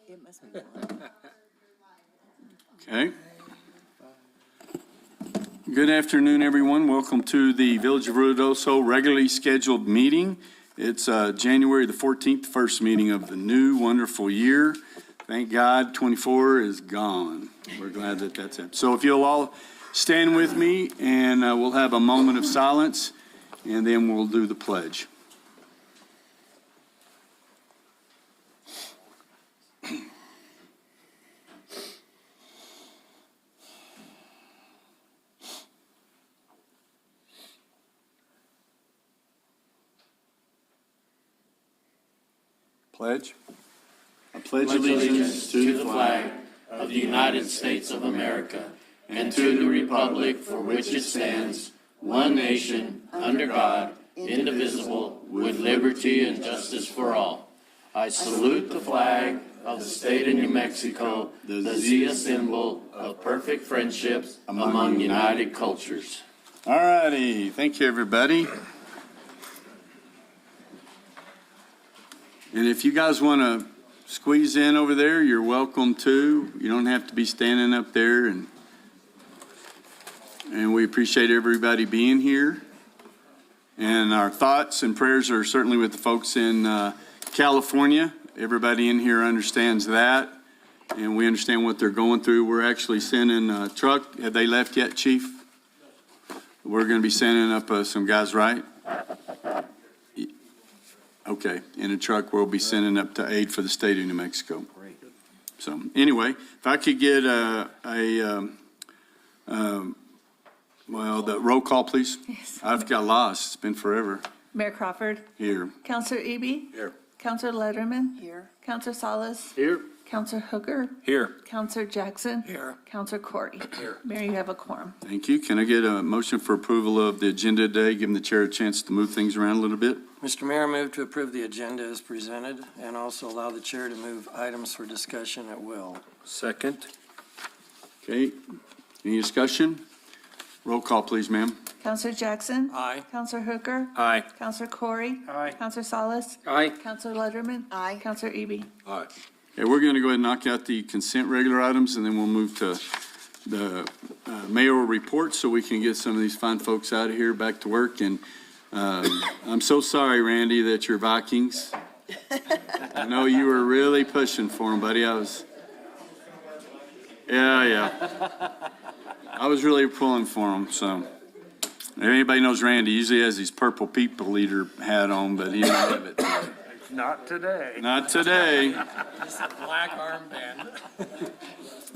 It must be one. Okay. Good afternoon, everyone. Welcome to the Village of Ruidoso regularly scheduled meeting. It's January the 14th, first meeting of the new wonderful year. Thank God 24 is gone. We're glad that that's it. So if you'll all stand with me, and we'll have a moment of silence, and then we'll do the pledge. Pledge. I pledge allegiance to the flag of the United States of America and to the republic for which it stands, one nation, under God, indivisible, with liberty and justice for all. I salute the flag of the state of New Mexico, the Zia symbol of perfect friendships among united cultures. All righty. Thank you, everybody. And if you guys want to squeeze in over there, you're welcome to. You don't have to be standing up there. And we appreciate everybody being here. And our thoughts and prayers are certainly with the folks in California. Everybody in here understands that. And we understand what they're going through. We're actually sending a truck. Have they left yet, Chief? We're going to be sending up some guys, right? Okay, in a truck we'll be sending up to aid for the state of New Mexico. Great. So anyway, if I could get well, the roll call, please. Yes. I've got lost. It's been forever. Mayor Crawford, Here. Counselor Eby, Here. Counselor Letterman, Here. Counselor Salas, Here. Counselor Hooker, Here. Counselor Jackson, Here. Counselor Corey. Here. Mayor, you have a quorum. Thank you. Can I get a motion for approval of the agenda today, giving the chair a chance to move things around a little bit? Mr. Mayor, I move to approve the agenda as presented and also allow the chair to move items for discussion at will. Second. Okay. Any discussion? Roll call, please, ma'am. Counselor Jackson. Aye. Counselor Hooker. Aye. Counselor Corey. Aye. Counselor Salas. Aye. Counselor Letterman. Aye. Counselor Eby. Aye. Okay, we're going to go ahead and knock out the consent regular items, and then we'll move to the mayoral report so we can get some of these fine folks out of here back to work. And I'm so sorry, Randy, that you're Vikings. I know you were really pushing for them, buddy. Yeah. I was really pulling for them, so. If anybody knows Randy, he usually has his purple people eater hat on, but he didn't have it today. Not today. Not today. Black armband.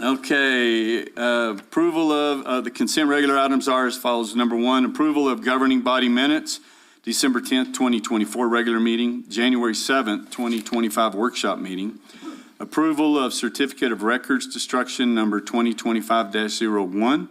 Okay, approval of the consent regular items are as follows. Number one, approval of governing body minutes, December 10th, 2024 regular meeting, January 7th, 2025 workshop meeting. Approval of certificate of records destruction number 2025-01.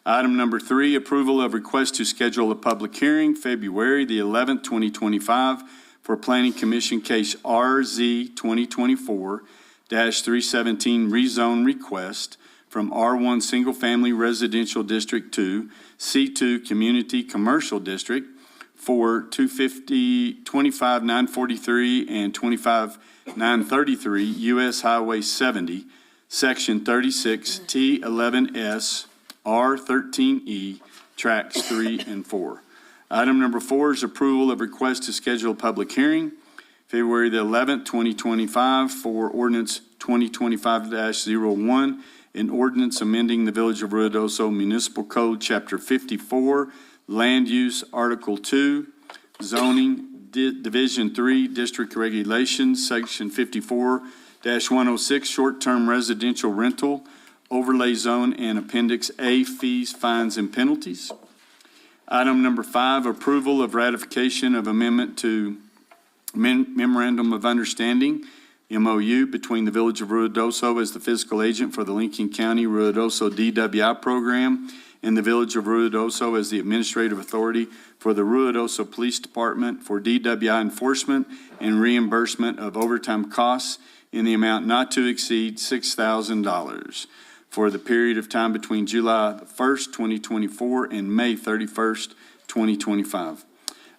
Item number three, approval of request to schedule a public hearing February the 11th, 2025 for Planning Commission case RZ 2024-317 rezone request from R1 Single Family Residential District to C2 Community Commercial District for 25-943 and 25-933 US Highway 70, Section 36 T11S R13E, Tracks 3 and 4. Item number four is approval of request to schedule a public hearing February the 11th, 2025 for ordinance 2025-01, an ordinance amending the Village of Ruidoso Municipal Code, Chapter 54, Land Use, Article 2, Zoning, Division 3, District Regulations, Section 54-106, Short-Term Residential Rental, Overlay Zone, and Appendix A, Fees, Fines, and Penalties. Item number five, approval of ratification of amendment to Memorandum of Understanding, MOU, between the Village of Ruidoso as the fiscal agent for the Lincoln County Ruidoso DWI program and the Village of Ruidoso as the administrative authority for the Ruidoso Police Department for DWI enforcement and reimbursement of overtime costs in the amount not to exceed $6,000 for the period of time between July 1st, 2024 and May 31st, 2025.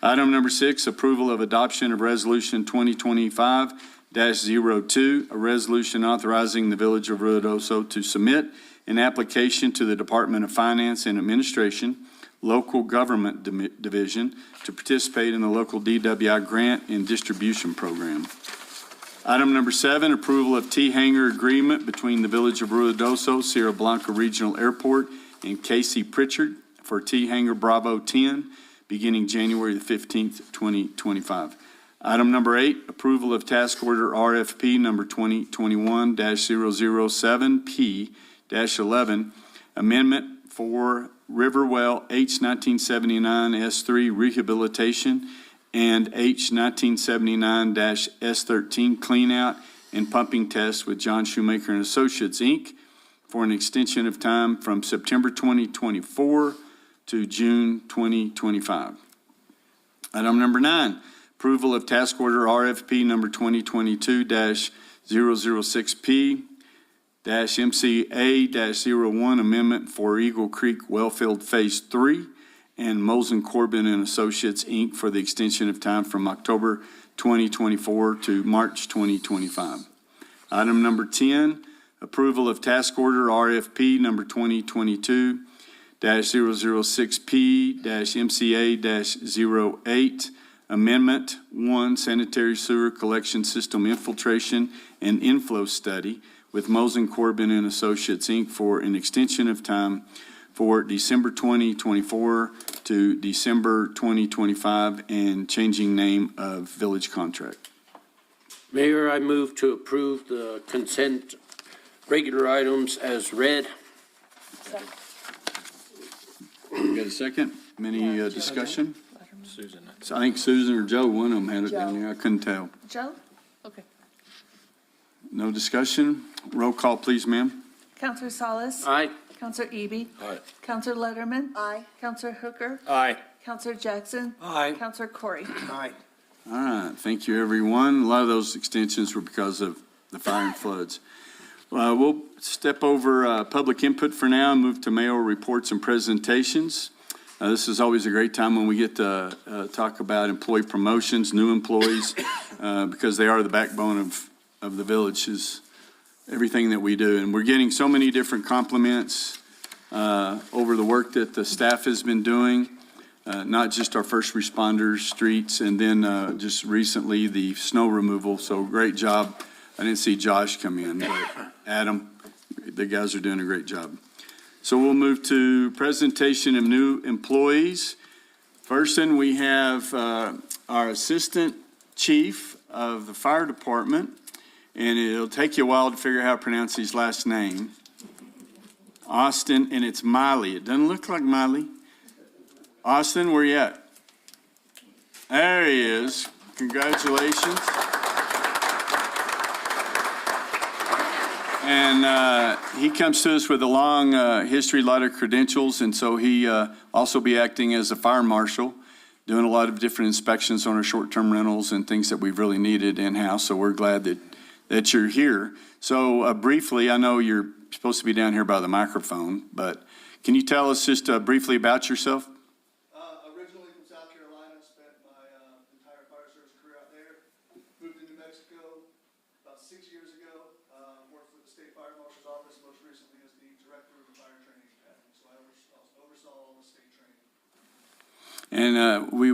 Item number six, approval of adoption of Resolution 2025-01 2023-02, a resolution authorizing the Village of Ruidoso to submit an application to the Department of Finance and Administration, Local Government Division, to participate in the local DWI grant and distribution program. Item number 7, approval of T-Hangar agreement between the Village of Ruidoso, Sierra Blanca Regional Airport, and Casey Pritchard for T-Hangar Bravo 10, beginning January the 15th, 2025. Item number 8, approval of task order RFP number 2021-007P-11, amendment for Riverwell H1979-S3 rehabilitation and H1979-S13 cleanout and pumping test with John Shoemaker and Associates, Inc., for an extension of time from September 2024 to June 2025. Item number 9, approval of task order RFP number 2022-006P-MCA-01 amendment for Eagle Creek Wellfield Phase 3 and Mosen Corbin and Associates, Inc. for the extension of time from October 2024 to March 2025. Item number 10, approval of task order RFP number 2022-006P-MCA-08, Amendment 1, Sanitary Sewer Collection System Infiltration and Inflow Study with Mosen Corbin and Associates, Inc. for an extension of time for December 2024 to December 2025 and changing name of village contract. Mayor, I move to approve the consent regular items as read. Got a second? Any discussion? So I think Susan or Joe, one of them had it down there. I couldn't tell. Joe? Okay. No discussion? Roll call, please, ma'am. Counselor Salas? Aye. Counselor Eby? Aye. Counselor Letterman? Aye. Counselor Hooker? Aye. Counselor Jackson? Aye. Counselor Corey? Aye. All right, thank you, everyone. A lot of those extensions were because of the fire and floods. We'll step over public input for now and move to mayoral reports and presentations. This is always a great time when we get to talk about employee promotions, new employees, because they are the backbone of the village, is everything that we do. And we're getting so many different compliments over the work that the staff has been doing, not just our first responders, streets, and then just recently the snow removal. So great job. I didn't see Josh come in, but Adam, the guys are doing a great job. So we'll move to presentation of new employees. First, then we have our assistant chief of the fire department, and it'll take you a while to figure out how to pronounce his last name. Austin, and it's Miley. It doesn't look like Miley. Austin, where you at? There he is. Congratulations. And he comes to us with a long history, a lot of credentials, and so he also be acting as a fire marshal, doing a lot of different inspections on our short-term rentals and things that we've really needed in-house, so we're glad that you're here. So briefly, I know you're supposed to be down here by the microphone, but can you tell us just briefly about yourself? Originally from South Carolina, spent my entire fire service career out there. Moved to New Mexico about 6 years ago. Worked for the State Fire Marshal's Office, most recently as the Director of the Fire Training Academy. So I oversaw all the state training. And we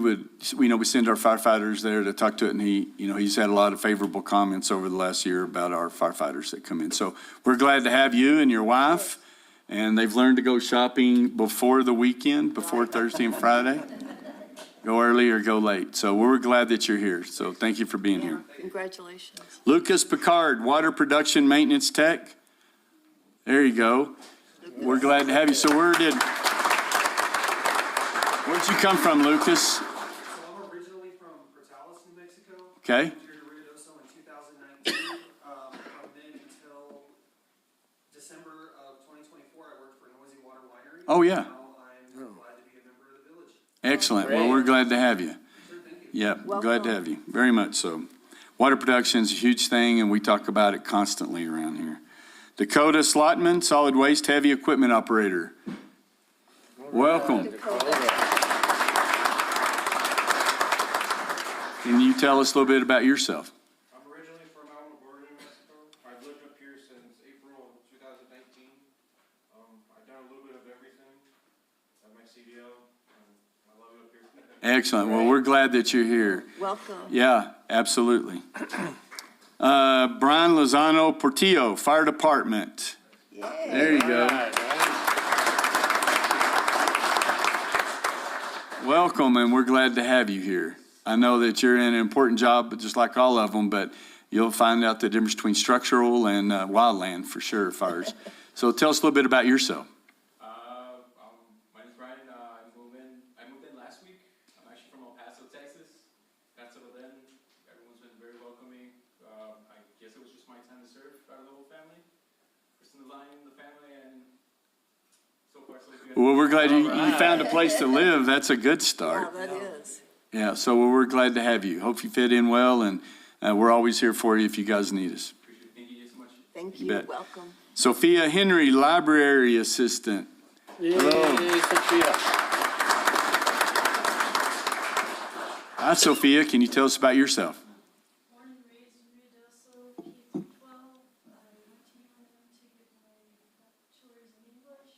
send our firefighters there to talk to it, and he's had a lot of favorable comments over the last year about our firefighters that come in. So we're glad to have you and your wife, and they've learned to go shopping before the weekend, before Thursday and Friday. Go early or go late. So we're glad that you're here. So thank you for being here. Congratulations. Lucas Picard, Water Production Maintenance Tech. There you go. We're glad to have you. So where'd you come from, Lucas? So I'm originally from Portales, New Mexico. Okay. Moved here to Ruidoso in 2019. From then until December of 2024, I worked for Noisy Water Winery. Oh, yeah. Now I'm glad to be a member of the village. Excellent. Well, we're glad to have you. Sure, thank you. Yeah, glad to have you. Very much so. Water production is a huge thing, and we talk about it constantly around here. Dakota Slotman, Solid Waste Heavy Equipment Operator. Welcome. Can you tell us a little bit about yourself? I'm originally from out Excellent. Well, we're glad that you're here. Welcome. Yeah, absolutely. Brian Lozano Portillo, Fire Department. There you go. Welcome, and we're glad to have you here. I know that you're in an important job, just like all of them, but you'll find out the difference between structural and wildland for sure, fires. So tell us a little bit about yourself. My name's Brian. I moved in last week. I'm actually from El Paso, Texas. Got settled in. Everyone's been very welcoming. I guess it was just my time to serve out of the whole family. First in the line in the family, and so far so good. Well, we're glad you found a place to live. That's a good start. Yeah, that is. Yeah, so we're glad to have you. Hope you fit in well, and we're always here for you if you guys need us. Appreciate it. Thank you so much. Thank You you. bet. Welcome. Sophia Henry, Library Assistant. Hi, Sophia. Can you tell us about yourself? Born and raised in Ruidoso, K-12. I went to UNM to get my bachelor's in English.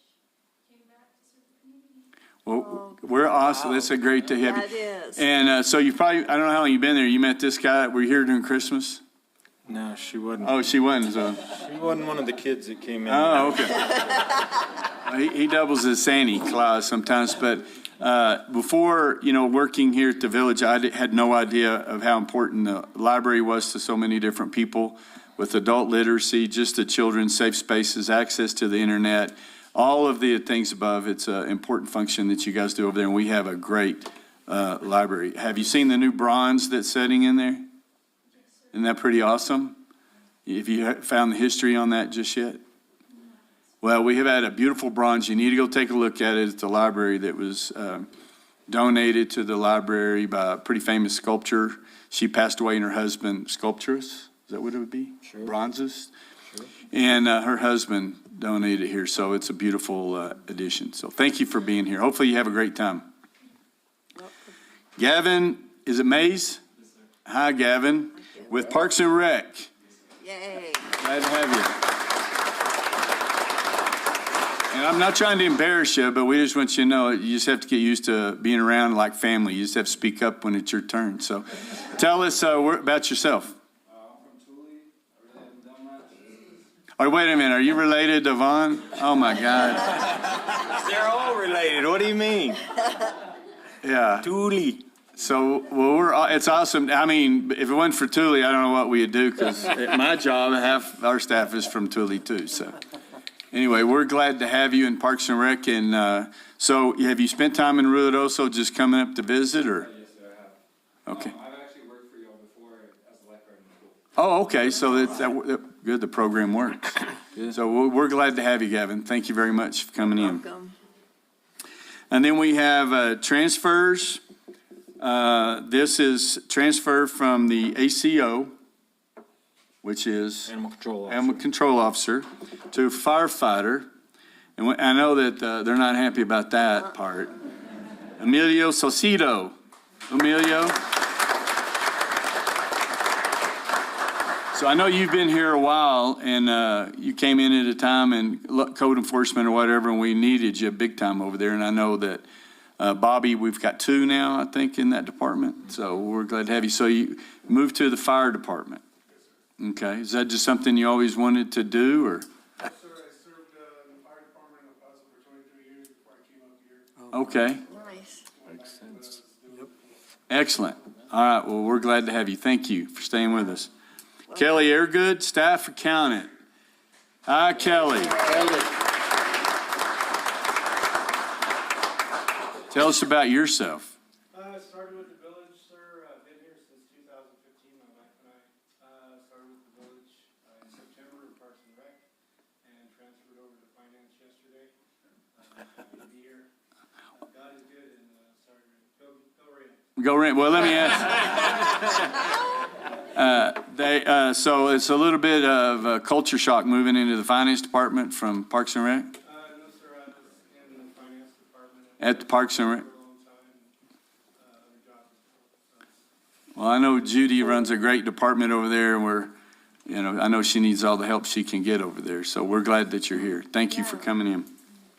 Came back to serve the community. Well, we're awesome. That's a great to have That you. is. And so you probably, I don't know how long you've been there. You met this guy. Were you here during Christmas? No, she wasn't. Oh, she wasn't. So. She wasn't one of the kids that came in. Oh, okay. He doubles as Santa Claus sometimes, but before, working here at the village, I had no idea of how important the library was to so many different people with adult literacy, just the children's safe spaces, access to the internet, all of the things above. It's an important function that you guys do over there, and we have a great library. Have you seen the new bronze that's setting in there? Isn't that pretty awesome? Have you found the history on that just yet? Well, we have had a beautiful bronze. You need to go take a look at it at the library that was donated to the library by a pretty famous sculptor. She passed away and her husband, sculptress, is that what it would be? Sure. Bronzes. Sure. And her husband donated it here, so it's a beautiful addition. So thank you for being here. Hopefully you have a great time. Gavin, is it Mays? Yes, sir. Hi, Gavin, with Parks and Rec. Yay. Glad to have you. And I'm not trying to embarrass you, but we just want you to know you just have to get used to being around like family. You just have to speak up when it's your turn. So tell us about yourself. I'm from Thule. I really haven't done much. Oh, wait a minute. Are you related to Vaughn? Oh, my God. They're all related. What do you mean? Yeah. Thule. So, well, it's awesome. I mean, if it wasn't for Thule, I don't know what we'd do, because at my job, half our staff is from Thule, too. So anyway, we're glad to have you in Parks and Rec. And so have you spent time in Ruidoso just coming up to visit, or? Yes, sir, I have. Okay. I've actually worked for y'all before as a lifeguard in school. Oh, okay. So that good. The program works. So we're glad to have you, Gavin. Thank you very much for coming in. Welcome. And then we have transfers. This is transfer from the ACO, which is Animal control officer. Animal Control Officer, to firefighter. And I know that they're not happy about that part. Emilio Salcido. Emilio. So I know you've been here a while, and you came in at a time in code enforcement or whatever, and we needed you big time over there. And I know that Bobby, we've got 2 now, I think, in that department. So we're glad to have you. So you moved to the fire department. Okay. Is that just something you always wanted to do, or? Sir, I served in the fire department in El Paso for 23 years before I came up here. Okay. Nice. Makes sense. Excellent. All right. Well, we're glad to have you. Thank you for staying with us. Kelly Airgood, staff accountant. Hi, Kelly. Tell us about yourself. I started with the village, sir. I've been here since 2015. My wife and I started with the village in September in Parks and Rec and transferred over to finance yesterday. Happy to be here. God is good, and sorry, go Rams. Go rent. Well, let me ask. So it's a little bit of a culture shock moving into the finance department from Parks and Rec? No, sir, I was in the finance department At the Parks and Rec? for a long time, other jobs. Well, I know Judy runs a great department over there, and I know she needs all the help she can get over there. So we're glad that you're here. Thank you for coming in.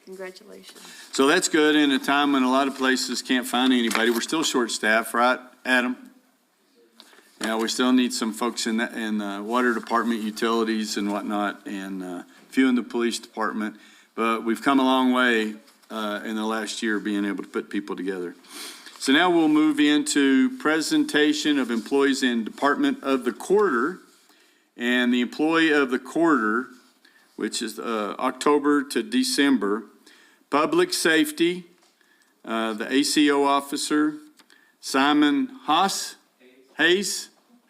Congratulations. So that's good in a time when a lot of places can't find anybody. We're still short-staffed, right, Adam? Yeah, we still need some folks in the water department, utilities and whatnot, and a few in the police department. But we've come a long way in the last year being able to put people together. So now we'll move into presentation of employees in Department of the Quarter. And the employee of the quarter, which is October to December, Public Safety, the ACO officer, Simon Hayes.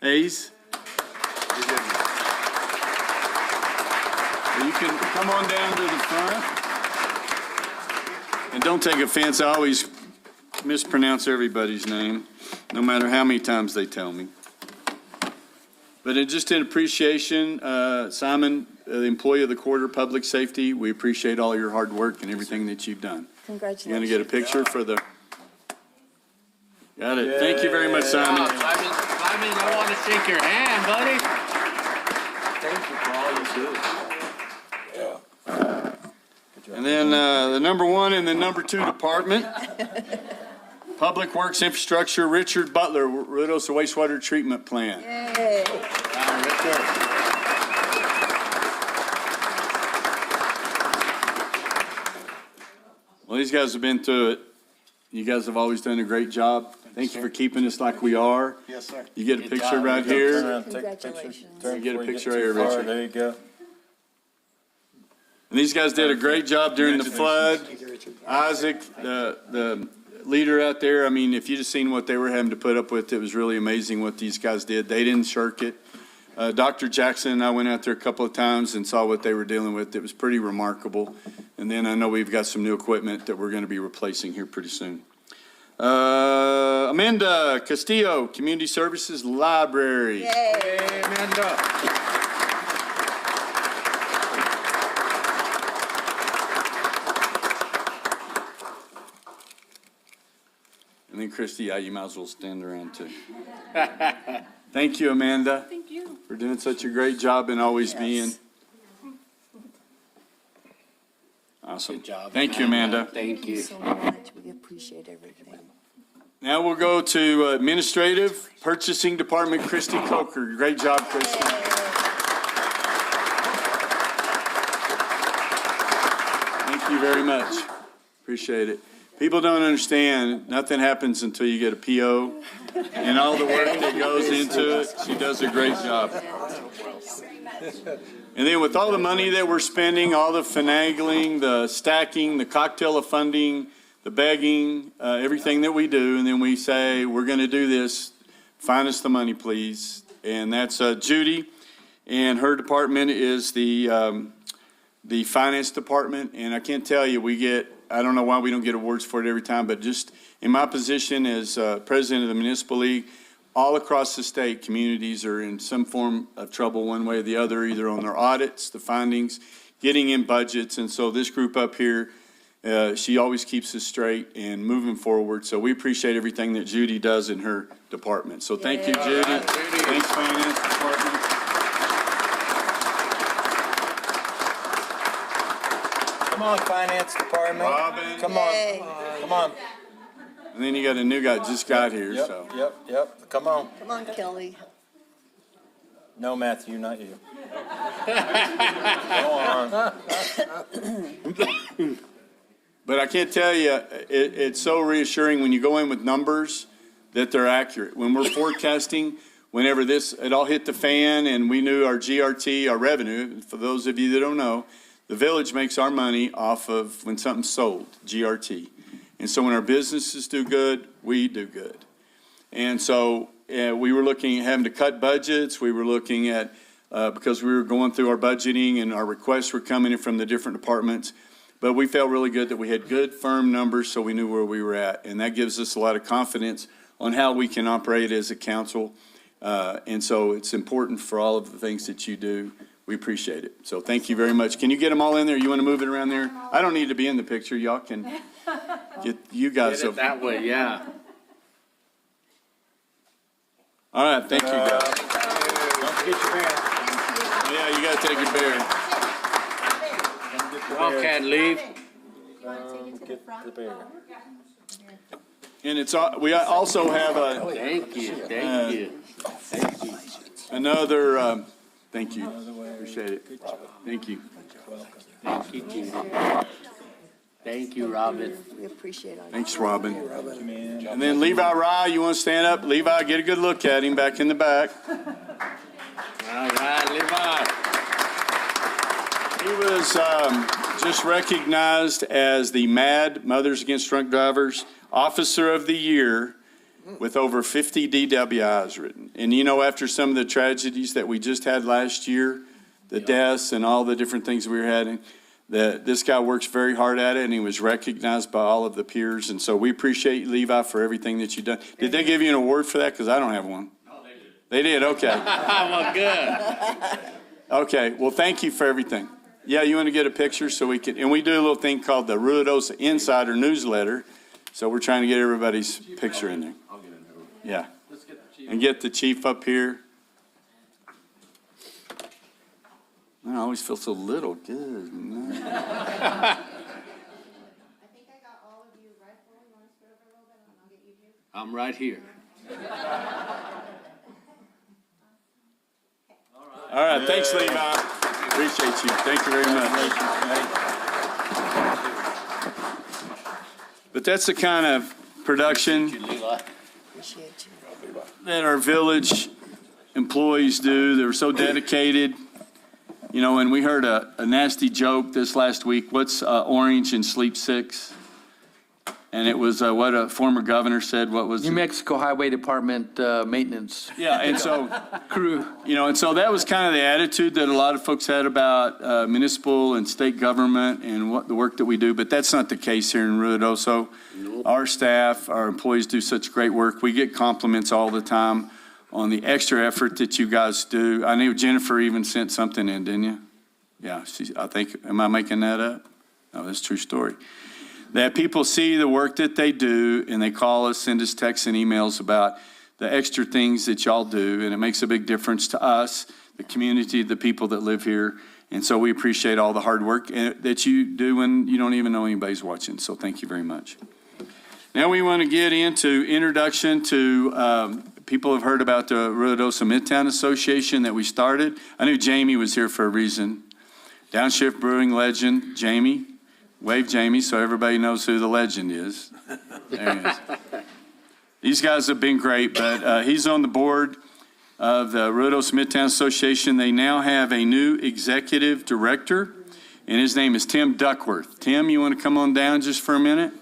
You can come on down to the front. And don't take offense, I always mispronounce everybody's name, no matter how many times they tell me. But just in appreciation, Simon, the employee of the quarter, Public Safety, we appreciate all your hard work and everything that you've done. Congratulations. You going to get a picture for the... Got it. Thank you very much, Simon. Simon, I want to shake your hand, buddy. And then the number one and the number two department, Public Works Infrastructure, Richard Butler, Ruidoso Wastewater Treatment Plant. Yay. Well, these guys have been through it. You guys have always done a great job. Thank you for keeping us like we are. Yes, sir. You get a Good picture job. right Turn here. around, take a picture. Congratulations. Turn You get a before picture get right here, too far. Richard. There you go. And these guys did a great job during the flood. Isaac, the leader out there, I mean, if you just seen what they were having to put up with, it was really amazing what these guys did. They didn't shirk it. Dr. Jackson and I went out there a couple of times and saw what they were dealing with. It was pretty remarkable. And then I know we've got some new equipment that we're going to be replacing here pretty soon. Amanda Castillo, Community Services Library. Yay. Amanda. And then Christy, yeah, you might as well stand around too. Thank you, Amanda. Thank you. For doing such a great job and always being. Awesome. Good job. Thank you, Amanda. Thank you. So much. We appreciate everything. Now we'll go to Administrative Purchasing Department, Christy Coker. Great job, Christy. Thank you very much. Appreciate it. People don't understand, nothing happens until you get a PO and all the work that goes into it. She does a great job. And then with all the money that we're spending, all the finagling, the stacking, the cocktail of funding, the begging, everything that we do, and then we say, we're going to do this, find us the money, please. And that's Judy, and her department is the finance department. And I can't tell you, we get, I don't know why we don't get awards for it every time, but just in my position as president of the Municipal League, all across the state, communities are in some form of trouble one way or the other, either on their audits, the findings, getting in budgets. And so this group up here, she always keeps us straight and moving forward. So we appreciate everything that Judy does in her department. So thank you, Judy. Thanks, Finance Department. Come on, Finance Department. Robin. Come on, come on. And then you got a new guy just got here, so. Yep, come on. Come on, Kelly. No, Matthew, not you. Go on. But I can't tell you, it's so reassuring when you go in with numbers that they're accurate. When we're forecasting, whenever it all hit the fan and we knew our GRT, our revenue, for those of you that don't know, the village makes our money off of when something's sold, GRT. And so when our businesses do good, we do good. And so we were looking at having to cut budgets. We were looking at, because we were going through our budgeting and our requests were coming in from the different departments. But we felt really good that we had good, firm numbers, so we knew where we were at. And that gives us a lot of confidence on how we can operate as a council. And so it's important for all of the things that you do. We appreciate it. So thank you very much. Can you get them all in there? You want to move it around there? I don't need to be in the picture. Y'all can get you guys Get it over. that way, yeah. All right, thank you, guys. Don't forget your bear. Yeah, you got to take your bear. Y'all can't leave. Get prepared. And we also have Thank you, thank you. another, thank you, appreciate it. Thank you. Thank you, Judy. Thank you, Robin. We appreciate all. Thanks, Robin. And then Levi Rye, you want to stand up? Levi, get a good look at him back in the back. All right, Levi. He was just recognized as the MAD, Mothers Against Drunk Drivers, Officer of the Year with over 50 DWIs written. And you know, after some of the tragedies that we just had last year, the deaths and all the different things we were having, this guy works very hard at it, and he was recognized by all of the peers. And so we appreciate Levi for everything that you've done. Did they give you an award for that? Because I don't have one. No, they did. They did, okay. Well, good. Okay, well, thank you for everything. Yeah, you want to get a picture so we can, and we do a little thing called the Ruidoso Insider Newsletter. So we're trying to get everybody's picture in there. Yeah. And get the chief up here. I always feel so little. Good. I think I got all of you right where you want to scoot over a little bit, and I'll get you here. I'm right here. All right, thanks, Levi. Appreciate you. Thank you very much. But that's the kind of production Appreciate you. that our village employees do. They're so dedicated. You know, and we heard a nasty joke this last week. What's orange and sleep six? And it was what a former governor said. What was New Mexico Highway Department maintenance Yeah, and so, crew. you know, and so that was kind of the attitude that a lot of folks had about municipal and state government and what the work that we do. But that's not the case here in Ruidoso. Our staff, our employees do such great work. We get compliments all the time on the extra effort that you guys do. I knew Jennifer even sent something in, didn't you? Yeah, I think, am I making that up? No, that's a true story. That people see the work that they do, and they call us, send us texts and emails about the extra things that y'all do, and it makes a big difference to us, the community, the people that live here. And so we appreciate all the hard work that you do when you don't even know anybody's watching. So thank you very much. Now we want to get into introduction to people have heard about the Ruidoso Midtown Association that we started. I knew Jamie was here for a reason. Downshift Brewing legend, Jamie. Wave Jamie so everybody knows who the legend is. There he is. These guys have been great, but he's on the board of the Ruidoso Midtown Association. They now have a new executive director, and his name is Tim Duckworth. Tim, you want to come on down just for a minute?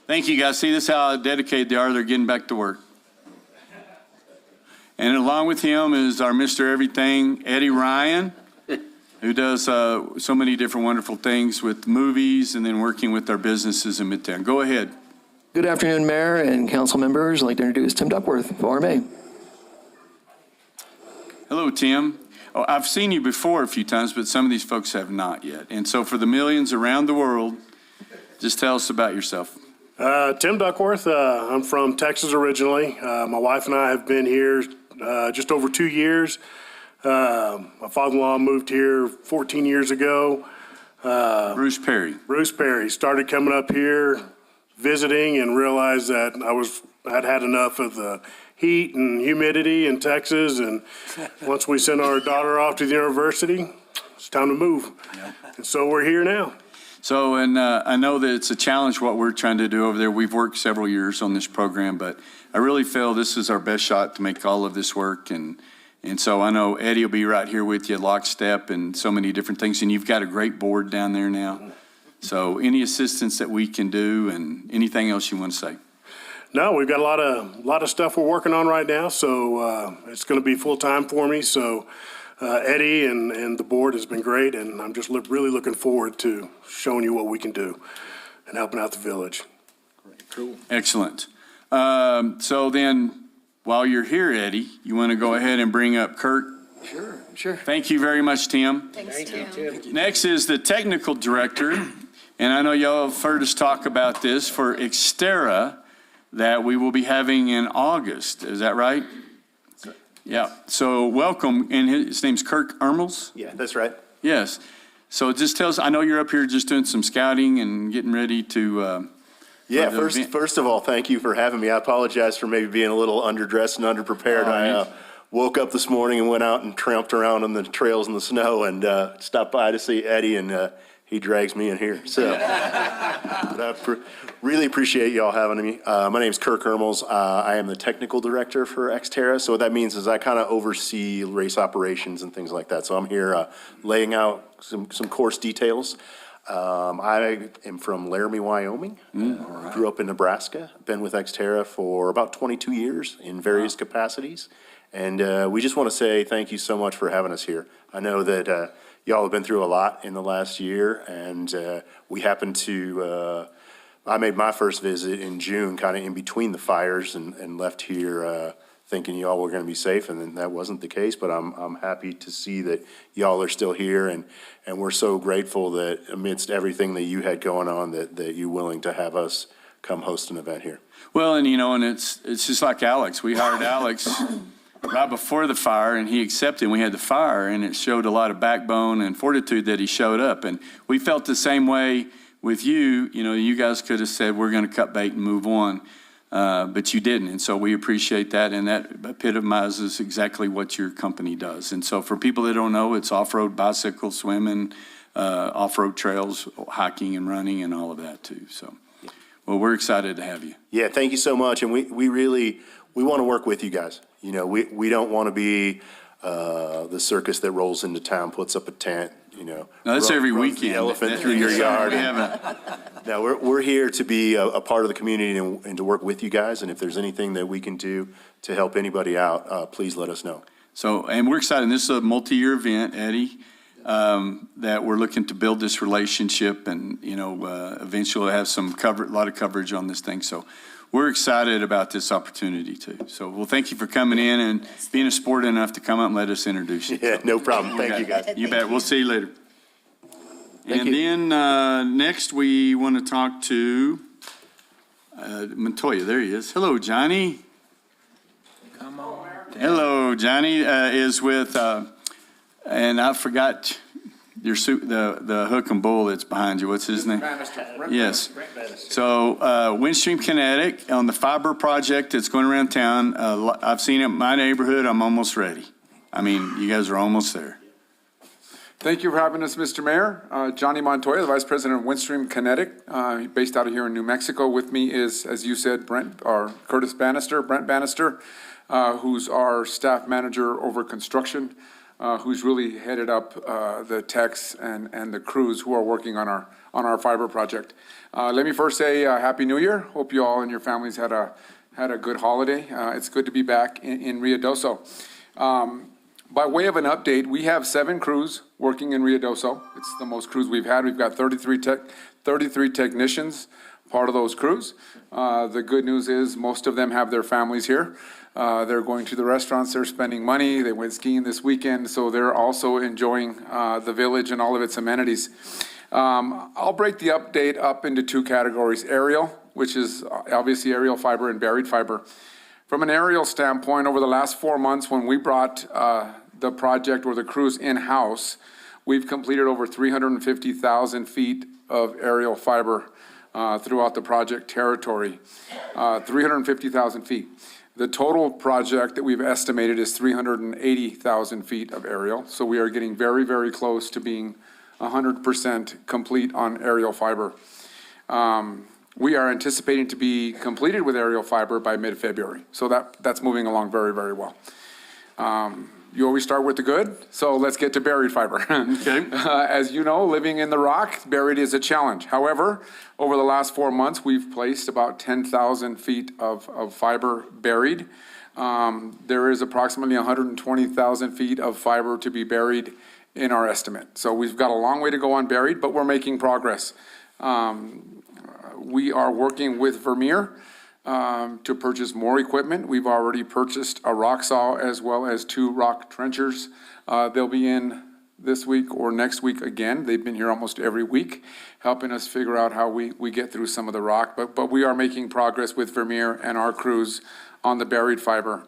Thank you, guys. See, this is how dedicated they are. They're getting back to work. And along with him is our Mr. Everything, Eddie Ryan, who does so many different wonderful things with movies and then working with our businesses in Midtown. Go ahead. Good afternoon, Mayor and council members. I'd like to introduce Tim Duckworth, ORMA. Hello, Tim. Oh, I've seen you before a few times, but some of these folks have not yet. And so for the millions around the world, just tell us about yourself. Tim Duckworth. I'm from Texas originally. My wife and I have been here just over 2 years. My father-in-law moved here 14 years ago. Bruce Perry. Bruce Perry. Started coming up here, visiting, and realized that I'd had enough of the heat and humidity in Texas. And once we sent our daughter off to the university, it's time to move. Yeah. And so we're here now. So, and I know that it's a challenge what we're trying to do over there. We've worked several years on this program, but I really feel this is our best shot to make all of this work. And so I know Eddie will be right here with you, lockstep, and so many different things. And you've got a great board down there now. So any assistance that we can do and anything else you want to say? No, we've got a lot of stuff we're working on right now. So it's going to be full time for me. So Eddie and the board has been great. And I'm just really looking forward to showing you what we can do and helping out the village. Cool. Excellent. So then, while you're here, Eddie, you want to go ahead and bring up Kurt? Sure. Thank you very much, Tim. Thanks, Tim. Next is the technical director, and I know y'all have heard us talk about this for Xterra that we will be having in August. Is that right? Yeah. So welcome, and his name's Kirk Ermels? Yeah, that's right. Yes. So just tell us, I know you're up here just doing some scouting and getting ready to, Yeah, for the event. first of all, thank you for having me. I apologize for maybe being a little underdressed and underprepared. I woke up this morning and went out and tramped around on the trails in the snow and stopped by to see Eddie, and he drags me in here. So but I really appreciate y'all having me. My name is Kirk Hermels. I am the technical director for Xterra. So what that means is I kind of oversee race operations and things like that. So I'm here laying out some course details. I am from Laramie, Wyoming. Grew up in Nebraska. Been with Xterra for about 22 years in various capacities. And we just want to say thank you so much for having us here. I know that y'all have been through a lot in the last year, and we happened to, I made my first visit in June, kind of in between the fires, and left here thinking y'all were going to be safe, and then that wasn't the case. But I'm happy to see that y'all are still here, and we're so grateful that amidst everything that you had going on, that you're willing to have us come host an event here. well, and and it's just like Alex. We hired Alex right before the fire, and he accepted. We had the fire, and it showed a lot of backbone and fortitude that he showed up. And we felt the same way with you. You guys could have said, we're going to cut bait and move on, but you didn't. And so we appreciate that, and that epitomizes exactly what your company does. And so for people that don't know, it's off-road bicycle, swimming, off-road trails, hiking and running, and all of that too. So, well, we're excited to have you. Yeah, thank you so much. And we really want to work with you guys. We don't want to be the circus that rolls into town, puts up a tent, No, that's every runs weekend. the elephant through your yard. No, we're here to be a part of the community and to work with you guys. And if there's anything that we can do to help anybody out, please let us know. So, and we're excited. This is a multi-year event, Eddie, that we're looking to build this relationship and, eventually have a lot of coverage on this thing. So we're excited about this opportunity too. So, well, thank you for coming in and being a sport enough to come up and let us introduce you. Yeah, no problem. Thank you, guys. You bet. We'll see you later. Thank And you. then next we want to talk to Montoya. There he is. Hello, Johnny. Come on. Hello, Johnny is with, and I forgot your suit, the hook and bull that's behind you. What's his name? Yes. So Windstream Kinetic on the fiber project that's going around town. I've seen it in my neighborhood. I'm almost ready. I mean, you guys are almost there. Thank you for having us, Mr. Mayor. Johnny Montoya, the Vice President of Windstream Kinetic, based out of here in New Mexico. With me is, as you said, Brent Bannister, who's our staff manager over construction, who's really headed up the techs and the crews who are working on our fiber project. Let me first say Happy New Year. Hope you all and your families had a good holiday. It's good to be back in Ruidoso. By way of an update, we have 7 crews working in Ruidoso. It's the most crews we've had. We've got 33 technicians, part of those crews. The good news is most of them have their families here. They're going to the restaurants, they're spending money, they went skiing this weekend, so they're also enjoying the village and all of its amenities. I'll break the update up into 2 categories. Aerial, which is obviously aerial fiber and buried fiber. From an aerial standpoint, over the last 4 months when we brought the project or the crews in-house, we've completed over 350,000 feet of aerial fiber throughout the project territory, 350,000 feet. The total project that we've estimated is 380,000 feet of aerial. So we are getting very, very close to being 100% complete on aerial fiber. We are anticipating to be completed with aerial fiber by mid-February. So that's moving along very, very well. You always start with the good, so let's get to buried fiber. Okay. As you know, living in the rock, buried is a challenge. However, over the last 4 months, we've placed about 10,000 feet of fiber buried. There is approximately 120,000 feet of fiber to be buried in our estimate. So we've got a long way to go on buried, but we're making progress. We are working with Vermeer to purchase more equipment. We've already purchased a rock saw as well as 2 rock trenchers. They'll be in this week or next week again. They've been here almost every week, helping us figure out how we get through some of the rock. But we are making progress with Vermeer and our crews on the buried fiber.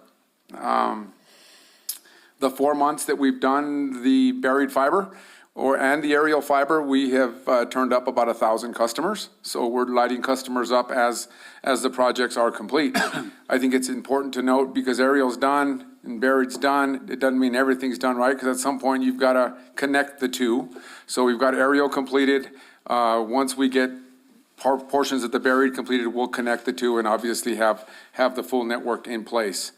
The 4 months that we've done the buried fiber, and the aerial fiber, we have turned up about 1,000 customers. So we're lighting customers up as the projects are complete. I think it's important to note, because aerial's done and buried's done, it doesn't mean everything's done right, because at some point you've got to connect the two. So we've got aerial completed. Once we get portions of the buried completed, we'll connect the two and obviously have the full network in place.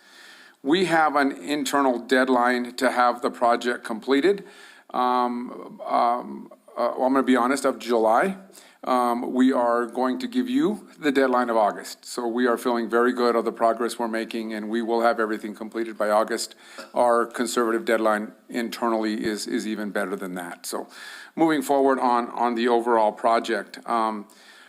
We have an internal deadline to have the project completed. I'm going to be honest, of July. We are going to give you the deadline of August. So we are feeling very good of the progress we're making, and we will have everything completed by August. Our conservative deadline internally is even better than that. So moving forward on the overall project.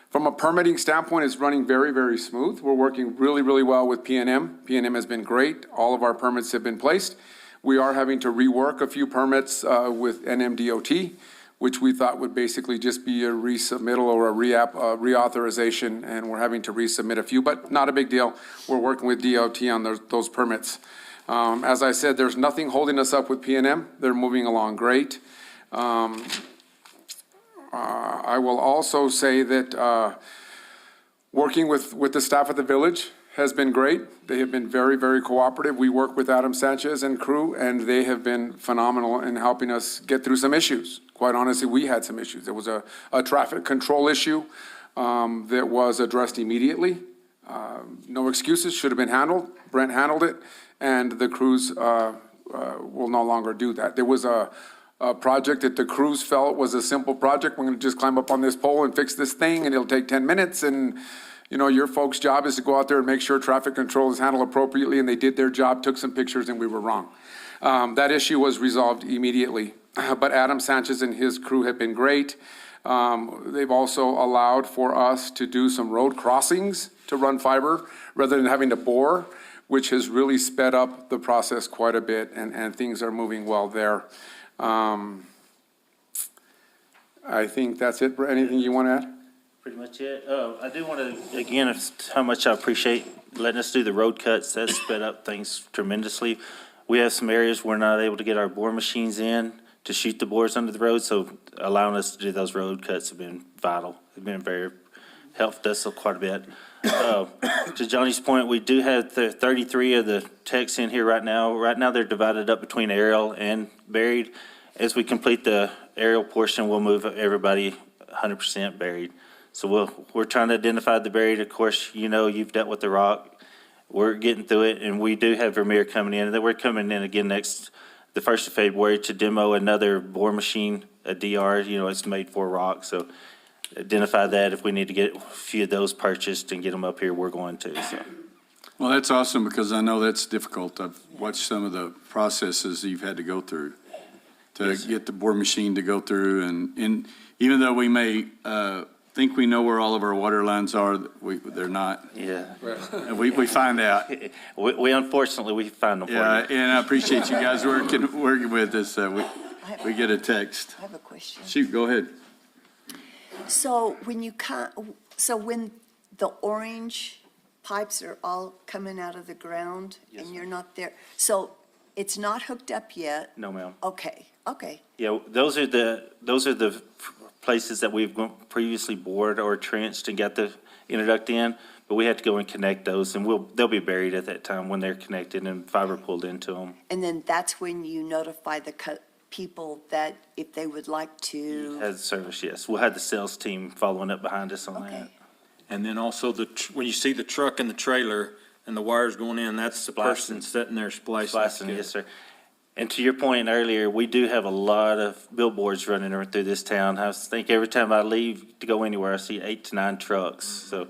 From a permitting standpoint, it's running very, very smooth. We're working really, really well with PNM. PNM has been great. All of our permits have been placed. We are having to rework a few permits with NMDOT, which we thought would basically just be a resubmittal or a reauthorization, and we're having to resubmit a few, but not a big deal. We're working with DOT on those permits. As I said, there's nothing holding us up with PNM. They're moving along great. I will also say that working with the staff at the village has been great. They have been very, very cooperative. We work with Adam Sanchez and crew, and they have been phenomenal in helping us get through some issues. Quite honestly, we had some issues. There was a traffic control issue that was addressed immediately. No excuses, should have been handled. Brent handled it, and the crews will no longer do that. There was a project that the crews felt was a simple project. We're going to just climb up on this pole and fix this thing, and it'll take 10 minutes. And, you know, your folks' job is to go out there and make sure traffic control is handled appropriately, and they did their job, took some pictures, and we were wrong. That issue was resolved immediately. But Adam Sanchez and his crew have been great. They've also allowed for us to do some road crossings to run fiber rather than having to bore, which has really sped up the process quite a bit, and things are moving well there. I think that's it. Anything you want to add? Pretty much it. I do want to, again, how much I appreciate letting us do the road cuts. That sped up things tremendously. We have some areas we're not able to get our bore machines in to shoot the bores under the road, so allowing us to do those road cuts have been vital. They've been helped us quite a bit. To Johnny's point, we do have 33 of the techs in here right now. Right now, they're divided up between aerial and buried. As we complete the aerial portion, we'll move everybody 100% buried. So we're trying to identify the buried. Of course, you know, you've dealt with the rock. We're getting through it, and we do have Vermeer coming in. And then we're coming in again the 1st of February to demo another bore machine, a DR. You know, it's made for rock, so identify that. If we need to get a few of those purchased and get them up here, we're going to. So. Well, that's awesome, because I know that's difficult. I've watched some of the processes you've had to go through to get the bore machine to go through. And even though we may think we know where all of our water lines are, they're not. Yeah. And we find out. We unfortunately, we find them for you. Yeah, and I appreciate you guys working with us. We get a text. I have a question. Shoot, go ahead. So when when the orange pipes are all coming out of the ground and you're not there, so it's not hooked up yet? No, ma'am. Okay. Yeah, those are the places that we've previously bored or trenched and got the interduct in, but we have to go and connect those, and they'll be buried at that time when they're connected and fiber pulled into them. And then that's when you notify the people that if they would like to. Has service, yes. We'll have the sales team following up behind us on that. And then also when you see the truck and the trailer and the wires going in, that's the person sitting there splicing. Yes, sir. And to your point earlier, we do have a lot of billboards running through this town. I think every time I leave to go anywhere, I see 8 to 9 trucks. So,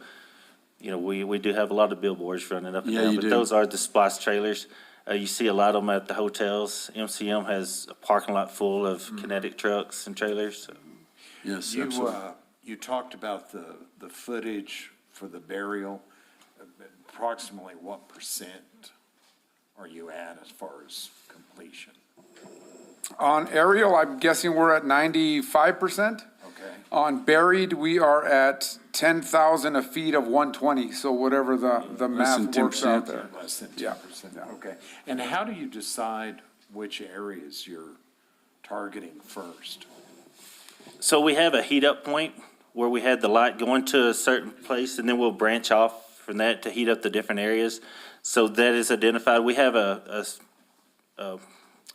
you know, we do have a lot of billboards running up and down. But those are the splice trailers. You see a lot of them at the hotels. MCM has a parking lot full of Kinetic trucks and trailers. So. Yes, you talked about the footage for the burial. Approximately what percent are you at as far as completion? On aerial, I'm guessing we're at 95%. Okay. On buried, we are at 10,000 feet of 120, so whatever the math works out there. Less than 10%, okay. And how do you decide which areas you're targeting first? So we have a heat up point where we had the light going to a certain place, and then we'll branch off from that to heat up the different areas. So that is identified. We have a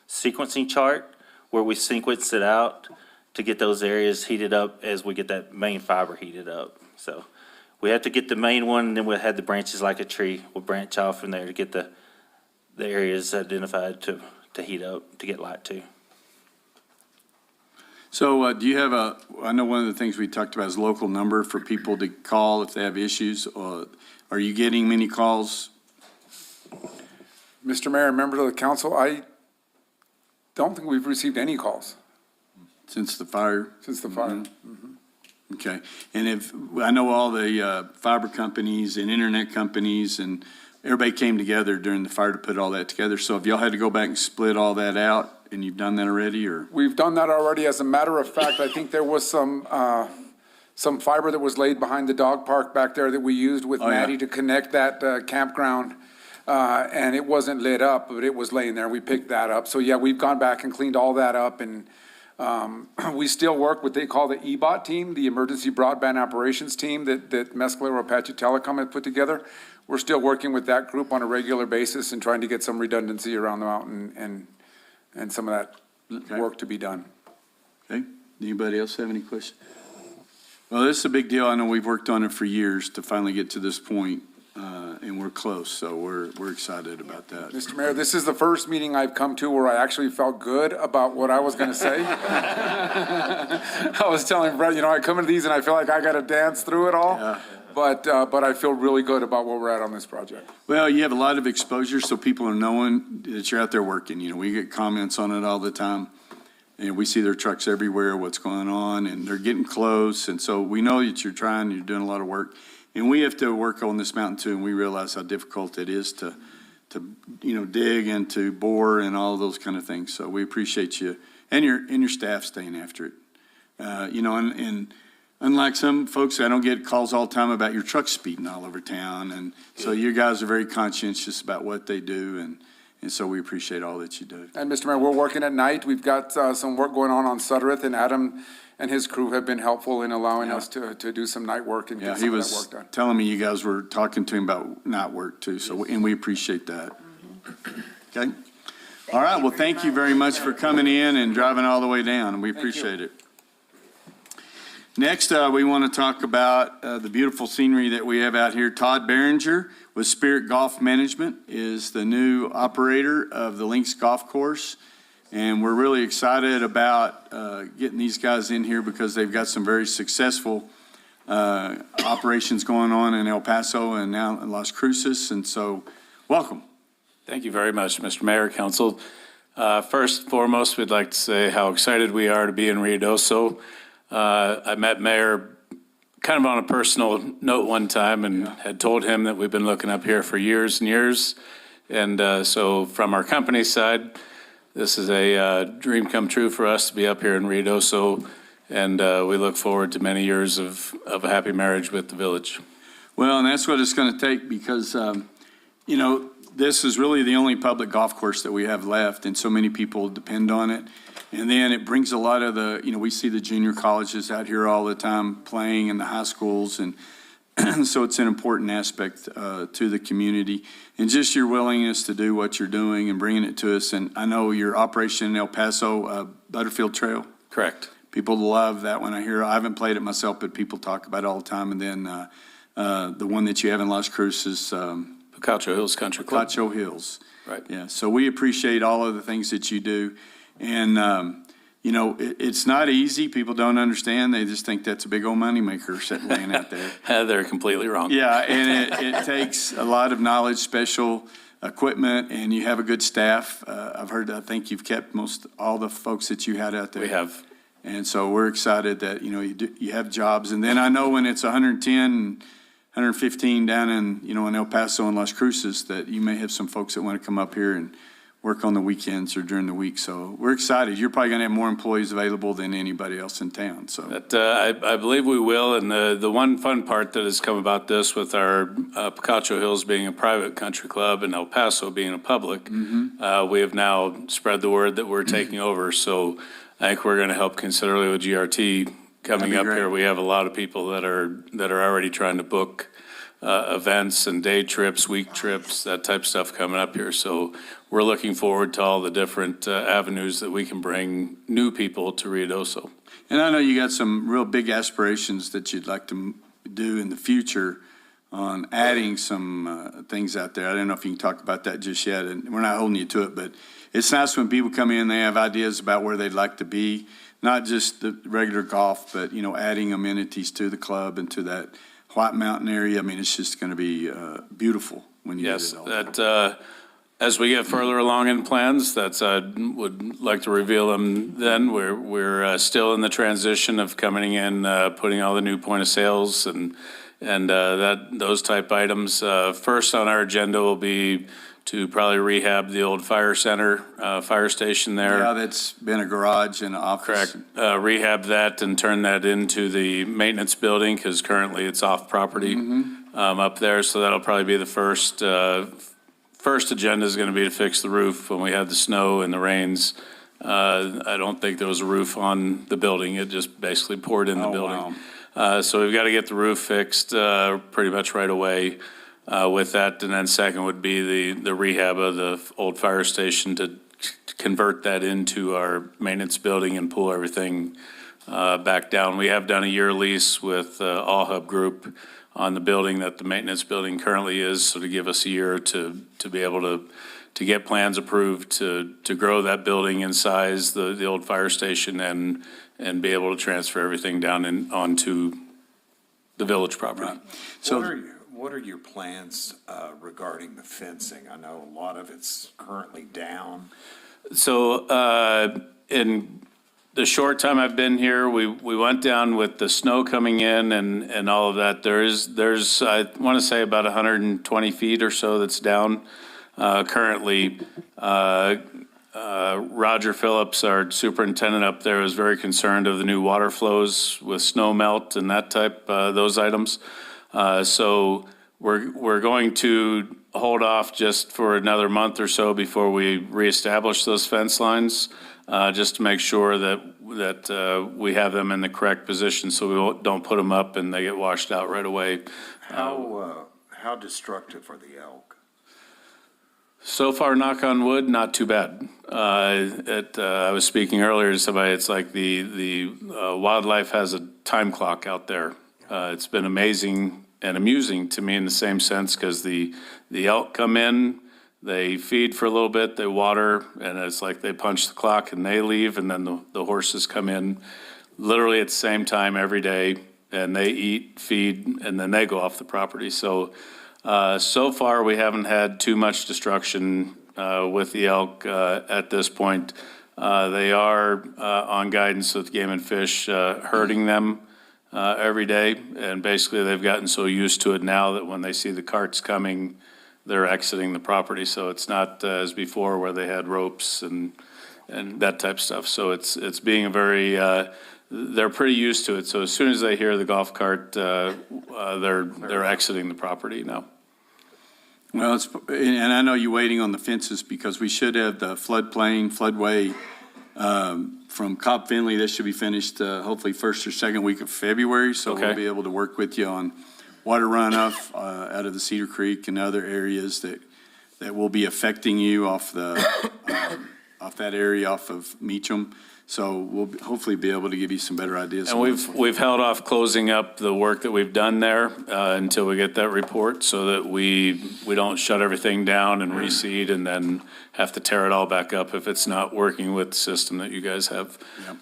sequencing chart where we sequence it out to get those areas heated up as we get that main fiber heated up. So we have to get the main one, and then we'll have the branches like a tree. We'll branch off from there to get the areas identified to heat up, to get light to. So do you have I know one of the things we talked about is local number for people to call if they have issues. Are you getting many calls? Mr. Mayor, members of the council, I don't think we've received any calls Since the fire? since the fire. Mm-hmm. Okay. And I know all the fiber companies and internet companies and everybody came together during the fire to put all that together. So have y'all had to go back and split all that out, and you've done that already, or? We've done that already. As a matter of fact, I think there was some fiber that was laid behind the dog park back there that we used with Oh, yeah. Maddie to connect that campground. And it wasn't lit up, but it was laying there. We picked that up. So yeah, we've gone back and cleaned all that up, and we still work what they call the EBOT team, the Emergency Broadband Operations Team that Mescalero Apache Telecom had put together. We're still working with that group on a regular basis and trying to get some redundancy around the mountain and some of that work to be done. Okay. Anybody else have any questions? Well, this is a big deal. I know we've worked on it for years to finally get to this point, and we're close, so we're excited about that. Mr. Mayor, this is the first meeting I've come to where I actually felt good about what I was going to say. I was telling Brett, I come into these and I feel like I got to dance through it all. Yeah. But I feel really good about where we're at on this project. Well, you have a lot of exposure, so people are knowing that you're out there working. We get comments on it all the time, and we see their trucks everywhere, what's going on, and they're getting close. And so we know that you're trying, you're doing a lot of work. And we have to work on this mountain too, and we realize how difficult it is to dig and to bore and all of those kind of things. So we appreciate you and your staff staying after it. And unlike some folks, I don't get calls all the time about your truck speeding all over town. And so you guys are very conscientious about what they do, and so we appreciate all that you do. And Mr. Mayor, we're working at night. We've got some work going on Suttereth, and Adam and his crew have been helpful in allowing us to do some night work and get some of that work done. Telling me you guys were talking to him about night work too, and we appreciate that. Okay? All right, well, thank you very much for coming in and driving all the way down, and we appreciate it. Next, we want to talk about the beautiful scenery that we have out here. Todd Behringer with Spirit Golf Management is the new operator of the Links Golf Course. And we're really excited about getting these guys in here because they've got some very successful operations going on in El Paso and now in Las Cruces. And so, welcome. Thank you very much, Mr. Mayor, Council. First and foremost, we'd like to say how excited we are to be in Ruidoso. I met Mayor kind of on a personal note one time and had told him that we've been looking up here for years and years. And so from our company side, this is a dream come true for us to be up here in Ruidoso, and we look forward to many years of a happy marriage with the village. Well, and that's what it's going to take because, this is really the only public golf course that we have left, and so many people depend on it. And then it brings a lot of we see the junior colleges out here all the time playing in the high schools, and so it's an important aspect to the community. And just your willingness to do what you're doing and bringing it to us. And I know your operation in El Paso, Butterfield Trail. Correct. People love that one. I haven't played it myself, but people talk about it all the time. And then the one that you have in Las Cruces. Picacho Hills Country Club. Picacho Hills. Right. Yeah, so we appreciate all of the things that you do. And, it's not easy. People don't understand. They just think that's a big old moneymaker sitting laying out there. They're completely wrong. Yeah, and it takes a lot of knowledge, special equipment, and you have a good staff. I think you've kept all the folks that you had out there. We have. And so we're excited that, you have jobs. And then I know when it's 110, 115 down in El Paso and Las Cruces, that you may have some folks that want to come up here, and work on the weekends or during the week. So we're excited. You're probably going to have more employees available than anybody else in town, so. But I believe we will, and the one fun part that has come about this with our Picacho Hills being a private country club and El Paso being a public, we have now spread the word that we're taking over. So I think we're going to help considerably with GRT coming up here. We have a lot of people that are already trying to book events and day trips, week trips, that type of stuff coming up here. So we're looking forward to all the different avenues that we can bring new people to Ruidoso. And I know you got some real big aspirations that you'd like to do in the future on adding some things out there. I don't know if you can talk about that just yet, and we're not holding you to it, but it's nice when people come in, they have ideas about where they'd like to be, not just the regular golf, but, you know, adding amenities to the club and to that White Mountain area. I mean, it's just going to be beautiful when you get it all. That as we get further along in plans, that's I would like to reveal them then. We're still in the transition of coming in, putting all the new point of sales and those type items. First on our agenda will be to probably rehab the old fire center, fire station there. Yeah, that's been a garage and an office. Correct. Rehab that and turn that into the maintenance building because currently it's off property up there. So that'll probably be the first agenda is going to be to fix the roof when we had the snow and the rains. I don't think there was a roof on the building. It just basically poured in the building. Wow. So we've got to get the roof fixed pretty much right away. With that, and then second would be the rehab of the old fire station to convert that into our maintenance building and pull everything back down. We have done a year lease with All Hub Group on the building that the maintenance building currently is, so to give us a year to be able to get plans approved to grow that building in size, the old fire station, and be able to transfer everything down onto the village property. Right. So What are your plans regarding the fencing? I know a lot of it's currently down. So in the short time I've been here, we went down with the snow coming in and all of that. There's I want to say about 120 feet or so that's down currently. Roger Phillips, our superintendent up there, is very concerned of the new water flows with snow melt and that type, those items. So we're going to hold off just for another month or so before we reestablish those fence lines, just to make sure that we have them in the correct position so we don't put them up and they get washed out right away. How destructive are the elk? So far, knock on wood, not too bad. I was speaking earlier to somebody, it's like the wildlife has a time clock out there. It's been amazing and amusing to me in the same sense because the elk come in, they feed for a little bit, they water, and it's like they punch the clock and they leave, and then the horses come in literally at the same time every day, and they eat, feed, and then they go off the property. So far we haven't had too much destruction with the elk at this point. They are on guidance with Game and Fish herding them every day, and basically they've gotten so used to it now that when they see the carts coming, they're exiting the property. So it's not as before where they had ropes and that type of stuff. So it's being a very they're pretty used to it. So as soon as they hear the golf cart, they're exiting the property now. Well, and I know you're waiting on the fences because we should have the floodway from Cobb Finley. This should be finished hopefully first or second week of February. So we'll be able to work with you on water runoff out of the Cedar Creek and other areas that will be affecting you off that area off of Meacham. So we'll hopefully be able to give you some better ideas. And we've held off closing up the work that we've done there until we get that report, so that we don't shut everything down and reseed and then have to tear it all back up if it's not working with the system that you guys have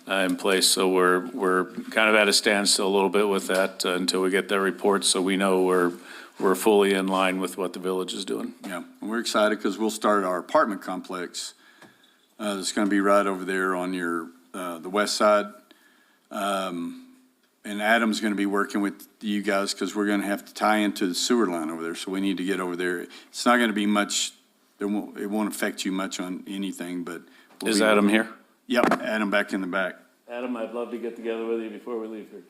in place. So we're kind of at a standstill a little bit with that until we get that report, so we know we're fully in line with what the village is doing. Yeah, and we're excited because we'll start our apartment complex. It's going to be right over there on the west side. And Adam's going to be working with you guys because we're going to have to tie into the sewer line over there. So we need to get over there. It's not going to be much it won't affect you much on anything, but. we'll Is be- Adam here? Yep, Adam back in the back. Adam, I'd love to get together with you before we leave here.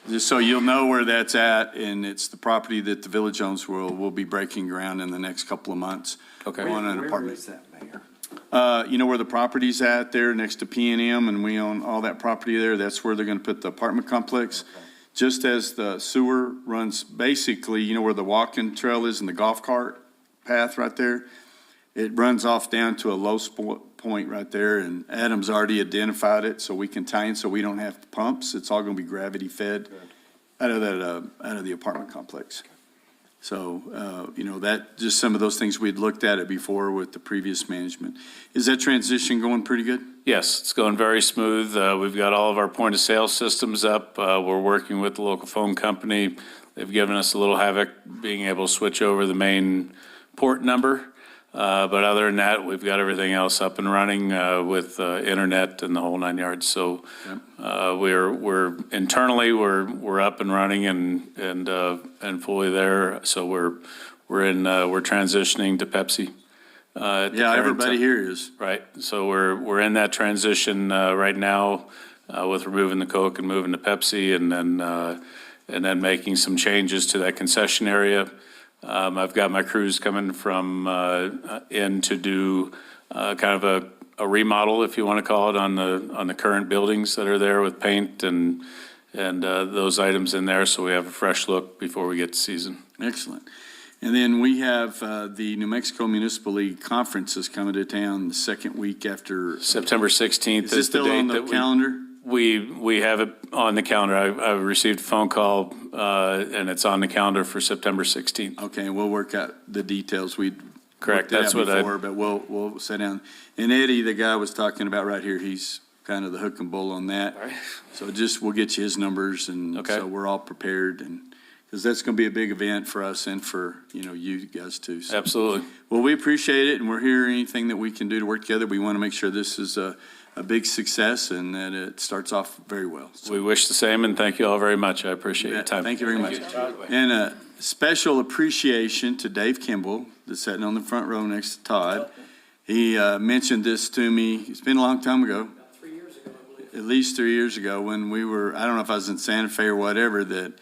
Just so you'll know where that's at, and it's the property that the village owns. We'll be breaking ground in the next couple of months. Okay. On an Where apartment. is that, Mayor? You know where the property's at there, next to P and M, and we own all that property there? That's where they're gonna put the apartment complex. Just as the sewer runs, basically, you know where the walking trail is and the golf cart path right there? It runs off down to a low point right there, and Adam's already identified it, so we can tie in, so we don't have pumps. It's all gonna be gravity fed out of that, out of the apartment complex. So, you know, that, just some of those things, we'd looked at it before with the previous management. Is that transition going pretty good? Yes, it's going very smooth. We've got all of our point of sale systems up. We're working with the local phone company. They've given us a little havoc being able to switch over the main port number. But other than that, we've got everything else up and running with internet and the whole 9 yards. So we're internally we're up and running and fully there. So we're transitioning to Pepsi. At the Yeah, current everybody time. here is. Right. So we're in that transition right now with removing the Coke and moving to Pepsi, and then making some changes to that concession area. I've got my crews coming from in to do kind of a remodel, if you want to call it, on the current buildings that are there with paint and those items in there, so we have a fresh look before we get to season. Excellent. And then we have the New Mexico Municipal League conferences coming to town the second week after. September 16th Is is this the still on date the that calendar? we have it on the calendar. I received a phone call, and it's on the calendar for September 16th. Okay, we'll work out the details. We Correct, worked it that's out what I- before, but we'll sit down. And Eddie, the guy I was talking about right here, he's kind of the hook and bull on that. So we'll get you his numbers, and Okay. so we're all prepared, and, because that's going to be a big event for us and for, you guys too. So. Absolutely. Well, we appreciate it, and we're here, anything that we can do to work together. We want to make sure this is a big success and that it starts off very well. So, We wish the same, and thank you all very much. I appreciate your time. thank you very much. And a special appreciation to Dave Kimball, that's sitting on the front row next to Todd. He mentioned this to me, it's been a long time ago. 3 years ago, I believe. At least 3 years ago, when we were, I don't know if I was in Santa Fe or whatever, that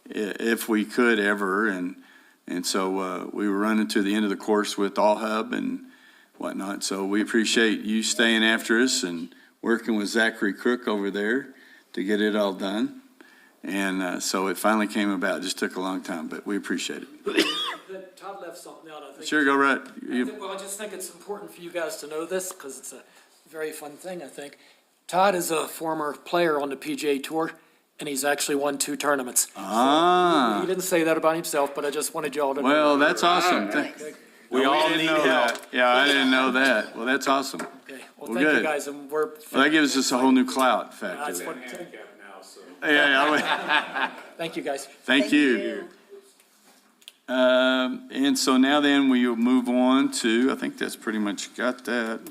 if we could ever, and so we were running to the end of the course with All Hub and whatnot. So we appreciate you staying after us and working with Zachary Crook over there to get it all done. And so it finally came about. It just took a long time, but we appreciate it. Todd left something out, I think. Sure, go right. Well, I just think it's important for you guys to know this, because it's a very fun thing, I think. Todd is a former player on the PGA Tour, and he's actually won 2 tournaments. Ah. He didn't say that about himself, but I just wanted y'all to know. Well, that's awesome. We all didn't need know help. that. Yeah, I didn't know that. Well, that's awesome. Okay, well, Well, thank you good. guys, and we're. Well, that gives us a whole new clout factor. That's there. what, Yeah, thank you, guys. thank you. And so now then we will move on to, I think that's pretty much got that.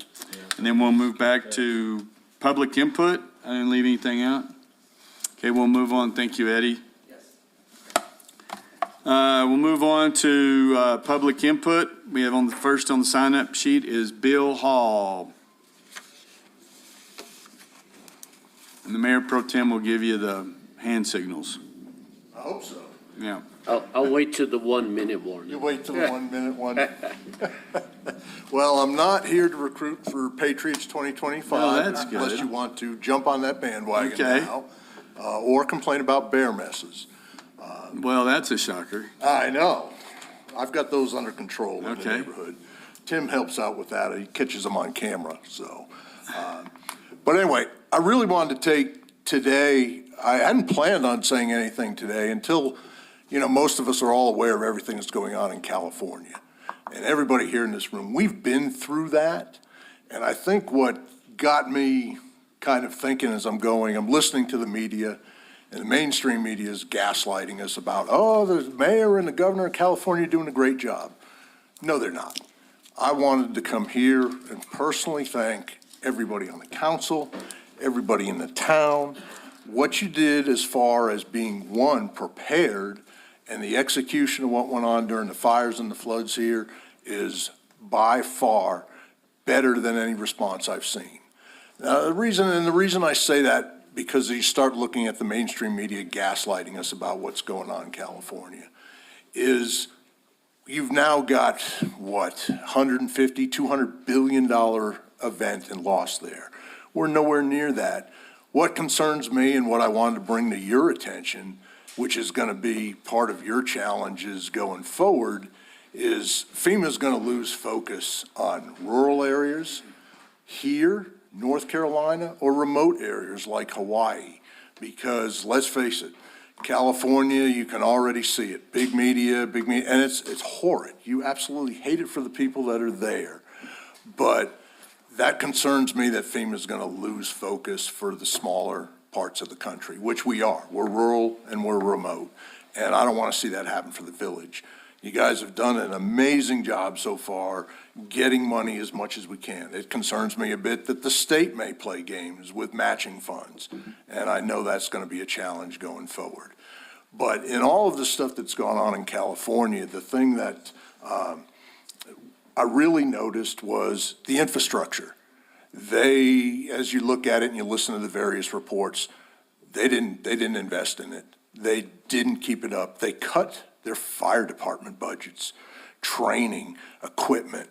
And then we'll move back to public input. I didn't leave anything out. Okay, we'll move on. Thank you, Eddie. We'll move on to public input. We have on the sign-up sheet is Bill Hall. And the Mayor Pro Tem will give you the hand signals. I hope so. Yeah. I'll wait till the 1 minute warning. You wait till the 1 minute one. Well, I'm not here to recruit for Patriots 2025. Oh, that's Unless good. you want to jump on that bandwagon Okay. now, or complain about bear messes. Well, that's a shocker. I know. I've got those under control in the Okay. neighborhood. Tim helps out with that. He catches them on camera, so. But anyway, I really wanted to take today, I hadn't planned on saying anything today until, most of us are all aware of everything that's going on in California. And everybody here in this room, we've been through that. And I think what got me kind of thinking as I'm listening to the media, and the mainstream media is gaslighting us about, the mayor and the governor of California are doing a great job. No, they're not. I wanted to come here and personally thank everybody on the council, everybody in the town. What you did as far as being, one, prepared, and the execution of what went on during the fires and the floods here is by far better than any response I've seen. The reason I say that, because you start looking at the mainstream media gaslighting us about what's going on in California, is you've now got, what, 150, $200 billion event and loss there. We're nowhere near that. What concerns me and what I wanted to bring to your attention, which is going to be part of your challenges going forward, is FEMA's going to lose focus on rural areas here, North Carolina, or remote areas like Hawaii. Because let's face it, California, you can already see it. Big media, and it's horrid. You absolutely hate it for the people that are there. But that concerns me that FEMA's going to lose focus for the smaller parts of the country, which we are. We're rural and we're remote. And I don't want to see that happen for the village. You guys have done an amazing job so far getting money as much as we can. It concerns me a bit that the state may play games with matching funds, and I know that's going to be a challenge going forward. But in all of the stuff that's gone on in California, the thing that I really noticed was the infrastructure. They, as you look at it and you listen to the various reports, they didn't invest in it. They didn't keep it up. They cut their fire department budgets, training, equipment,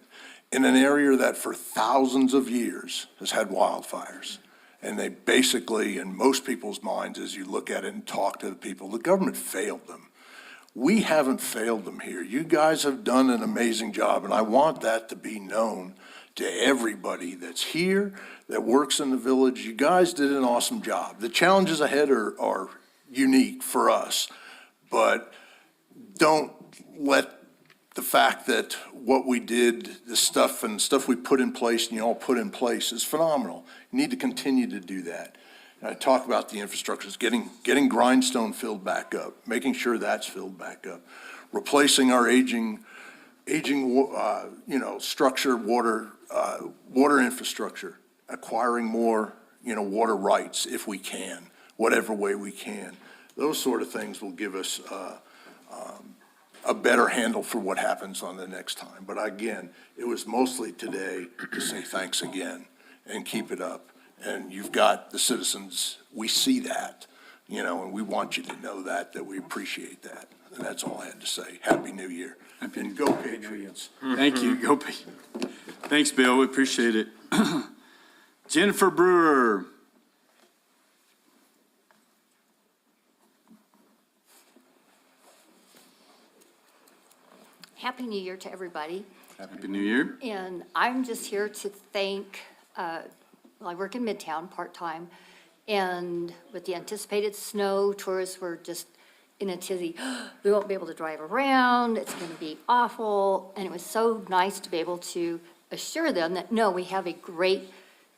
in an area that for thousands of years has had wildfires. And they basically, in most people's minds, as you look at it and talk to the people, the government failed them. We haven't failed them here. You guys have done an amazing job, and I want that to be known to everybody that's here, that works in the village. You guys did an awesome job. The challenges ahead are unique for us, but don't let the fact that what we did, the stuff we put in place and you all put in place is phenomenal. You need to continue to do that. And I talk about the infrastructures, getting Grindstone filled back up, making sure that's filled back up, replacing our aging structure, water infrastructure, acquiring more, water rights if we can, whatever way we can. Those sort of things will give us a better handle for what happens on the next time. But again, it was mostly today to say thanks again and keep it up. And you've got the citizens, we see that, and we want you to know that we appreciate that. And that's all I had to say. Happy New Year. And go Patriots. Thank you. Go Patriots. Thanks, Bill. We appreciate it. Jennifer Brewer. Happy New Year to everybody. Happy New Year. And I'm just here to thank, I work in Midtown part-time, and with the anticipated snow, tourists were just in a tizzy. We won't be able to drive around, it's going to be awful. And it was so nice to be able to assure them that, no, we have a great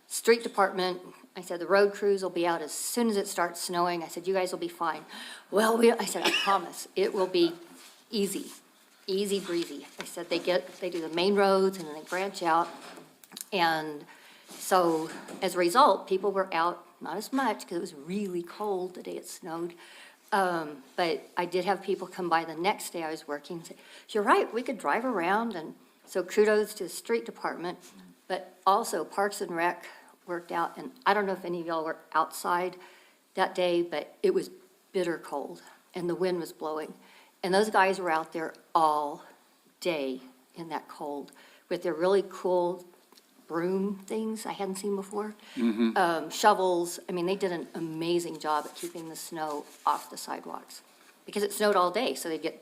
street department. I said, the road crews will be out as soon as it starts snowing. I said, you guys will be fine. Well, I said, I promise, it will be easy breezy. I said, they do the main roads and then they branch out. And so as a result, people were out, not as much because it was really cold the day it snowed. But I did have people come by the next day I was working and say, you're right, we could drive around. And so kudos to the street department, but also Parks and Rec worked out. And I don't know if any of y'all were outside that day, but it was bitter cold and the wind was blowing. And those guys were out there all day in that cold with their really cool broom things I hadn't seen before. Shovels. I mean, they did an amazing job at keeping the snow off the sidewalks because it snowed all day. So it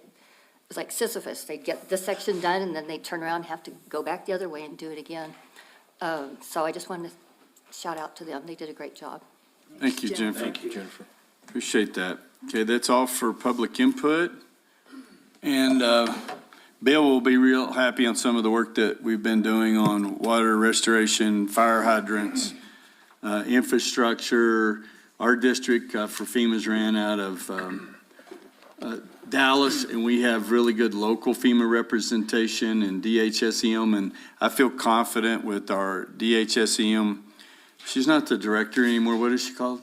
was like Sisyphus. They'd get this section done and then they'd turn around and have to go back the other way and do it again. So I just wanted to shout out to them. They did a great job. Thank you, Jennifer. Thank you, Jennifer. Appreciate that. Okay, that's all for public input. And Bill will be real happy on some of the work that we've been doing on water restoration, fire hydrants, infrastructure. Our district for FEMA's ran out of Dallas, and we have really good local FEMA representation and DHSEM, and I feel confident with our DHSEM. She's not the director anymore. What is she called?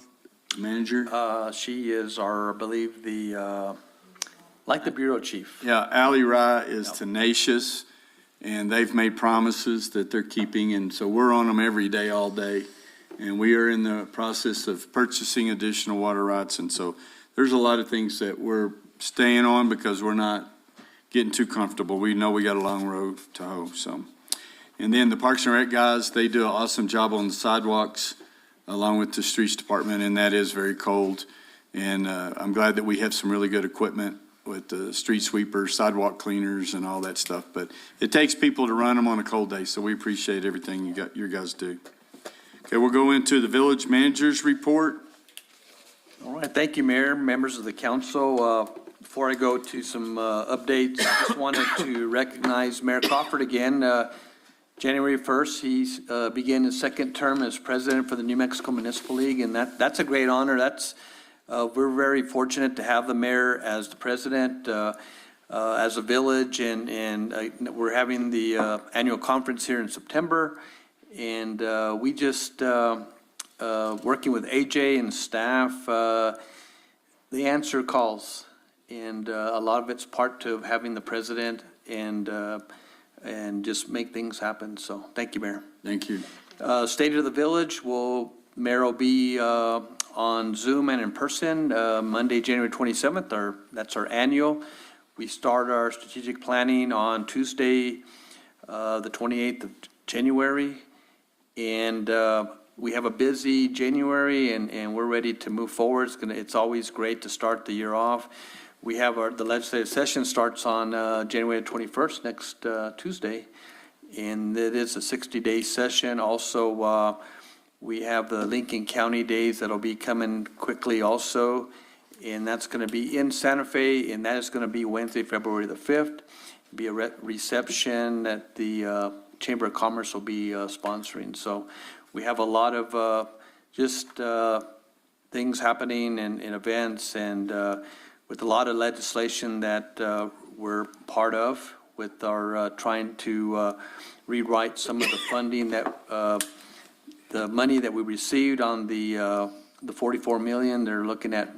Manager? She is our, I believe, the bureau chief. Yeah, Ali Rye is tenacious, and they've made promises that they're keeping, and so we're on them every day, all day. And we are in the process of purchasing additional water rights, and so there's a lot of things that we're staying on because we're not getting too comfortable. We know we got a long road to hoe, so. And then the Parks and Rec guys, they do an awesome job on the sidewalks along with the streets department, and that is very cold. And I'm glad that we have some really good equipment with the street sweepers, sidewalk cleaners, and all that stuff. But it takes people to run them on a cold day, so we appreciate everything you guys do. Okay, we'll go into the village manager's report. All right, thank you, Mayor, members of the council. Before I go to some updates, I just wanted to recognize Mayor Crawford again. January 1st, he began his second term as president for the New Mexico Municipal League, and that's a great honor. We're very fortunate to have the mayor as the president, as a village, and we're having the annual conference here in September. And we just, working with AJ and staff, they answer calls. And a lot of it's part of having the president and just make things happen. So thank you, Mayor. Thank you. State of the Village, Mayor will be on Zoom and in person Monday, January 27th. That's our annual. We start our strategic planning on Tuesday, the 28th of January. And we have a busy January, and we're ready to move forward. It's always great to start the year off. We have the legislative session starts on January 21st, next Tuesday, and it is a 60-day session. Also, we have the Lincoln County Days that'll be coming quickly also, and that's going to be in Santa Fe, and that is going to be Wednesday, February the 5th. It'll be a reception that the Chamber of Commerce will be sponsoring. So we have a lot of things happening and events, and with a lot of legislation that we're part of with our trying to rewrite some of the funding that the money that we received on the 44 million. They're looking at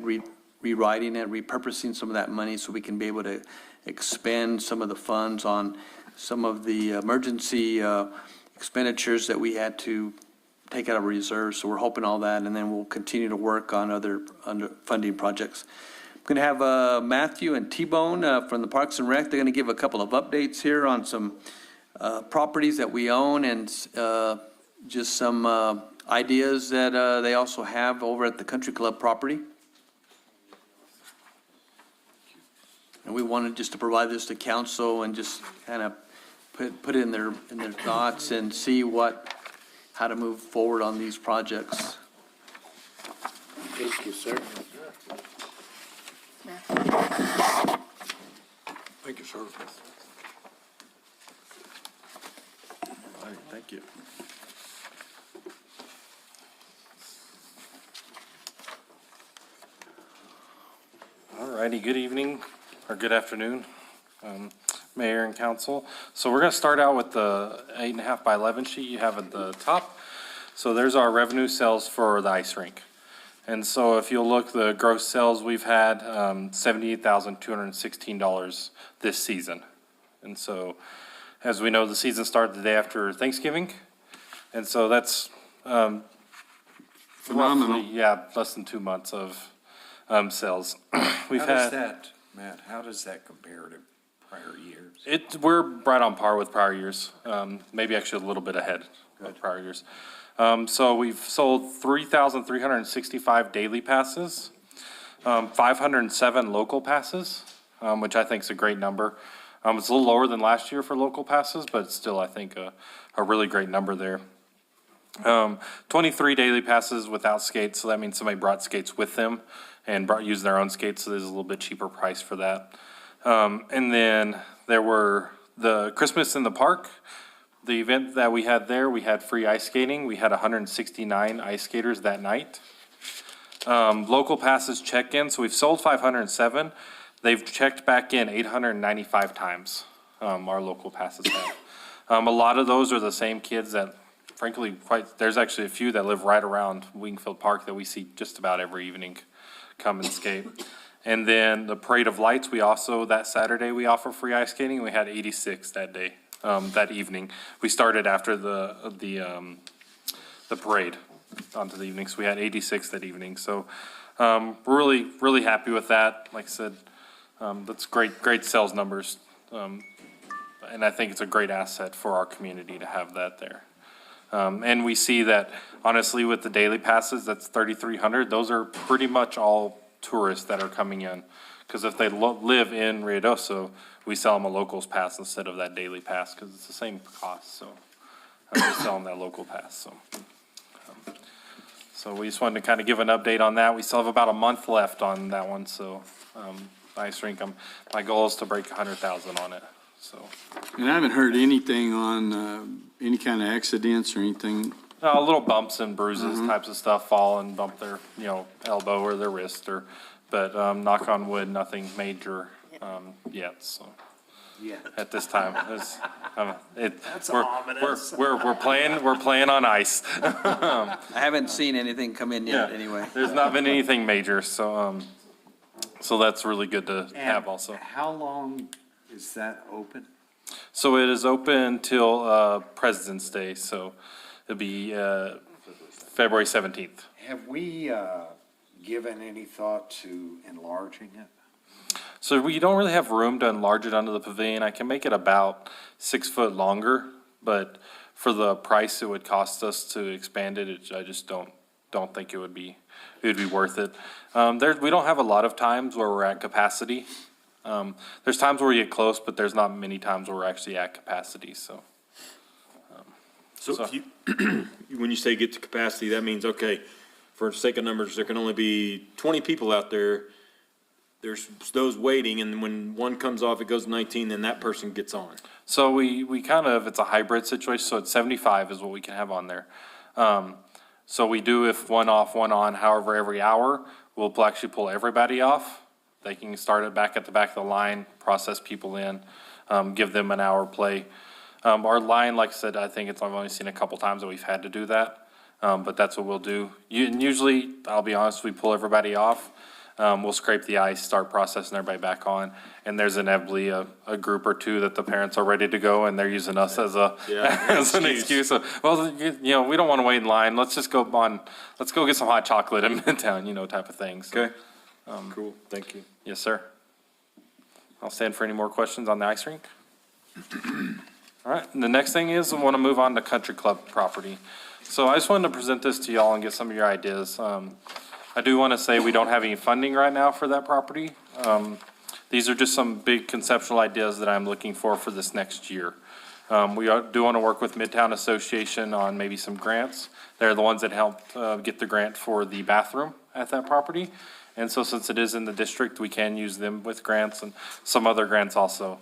rewriting it, repurposing some of that money so we can be able to expend some of the funds on some of the emergency expenditures that we had to take out of reserves. So we're hoping all that, and then we'll continue to work on other funding projects. I'm going to have Matthew and T-Bone from the Parks and Rec. They're going to give a couple of updates here on some properties that we own and just some ideas that they also have over at the Country Club property. And we wanted just to provide this to council and just kind of put it in their thoughts and see how to move forward on these projects. Thank you, sir. Thank you, sir. All right, thank you. All righty, good evening, or good afternoon, Mayor and Council. So we're going to start out with the 8.5 by 11 sheet you have at the top. So there's our revenue sales for the ice rink. And so if you'll look, the gross sales we've had, $78,216 this season. And so, as we know, the season started the day after Thanksgiving. And so that's phenomenal. Roughly, yeah, less than 2 months of sales. Matt, how does that compare to prior years? We're right on par with prior years, maybe actually a little bit ahead of prior years. So we've sold 3,365 daily passes, 507 local passes, which I think is a great number. It's a little lower than last year for local passes, but it's still, I think, a really great number there. 23 daily passes without skates, so that means somebody brought skates with them and used their own skates, so there's a little bit cheaper price for that. And then there were the Christmas in the Park. The event that we had there, we had free ice skating. We had 169 ice skaters that night. Local passes check-in, so we've sold 507. They've checked back in 895 times, our local passes have. A lot of those are the same kids that, frankly, there's actually a few that live right around Wingfield Park that we see just about every evening come and skate. And then the Parade of Lights, that Saturday we offer free ice skating. We had 86 that day that evening. We started after the parade onto the evening, so we had 86 that evening. So we're really, really happy with that. Like I said, that's great sales numbers. And I think it's a great asset for our community to have that there. And we see that, honestly, with the daily passes, that's 3,300. Those are pretty much all tourists that are coming in. Because if they live in Ruidoso, we sell them a locals pass instead of that daily pass, because it's the same cost, so. We sell them that local pass, so. So we just wanted to kind of give an update on that. We still have about a month left on that one, so, ice rink, my goal is to break 100,000 on it, so. And I haven't heard anything on any kind of accidents or anything. Little bumps and bruises types of stuff, fall and bump their, elbow or their wrist but knock on wood, nothing major yet, so. Yeah. At this time, That's ominous. we're playing on ice. I haven't seen anything come in yet, anyway. There's not been anything major, so that's really good to have also. How long is that open? So it is open till President's Day, so it'll be February 17th. Have we given any thought to enlarging it? So we don't really have room to enlarge it under the pavilion. I can make it about 6 foot longer, but for the price it would cost us to expand it, I just don't think it would be worth it. We don't have a lot of times where we're at capacity. There's times where we get close, but there's not many times where we're actually at capacity, so. So if you, when you say get to capacity, that means, okay, for the sake of numbers, there can only be 20 people out there. There's those waiting, and when one comes off, it goes 19, then that person gets on. So we kind of, it's a hybrid situation, so it's 75 is what we can have on there. So we do, if one off, one on, however, every hour, we'll actually pull everybody off. They can start it back at the back of the line, process people in, give them an hour play. Our line, like I said, I think I've only seen a couple times that we've had to do that, but that's what we'll do. And usually, I'll be honest, we pull everybody off. We'll scrape the ice, start processing everybody back on, and there's inevitably a group or two that the parents are ready to go, and they're using us as an excuse. So, well, we don't want to wait in line. Let's just go get some hot chocolate in Midtown, type of thing. So, Okay. Cool, thank you. yes, sir. I'll stand for any more questions on the ice rink. All right, and the next thing is I want to move on to Country Club property. So I just wanted to present this to y'all and get some of your ideas. I do want to say we don't have any funding right now for that property. These are just some big conceptual ideas that I'm looking for this next year. We do want to work with Midtown Association on maybe some grants. They're the ones that helped get the grant for the bathroom at that property. And so since it is in the district, we can use them with grants and some other grants also.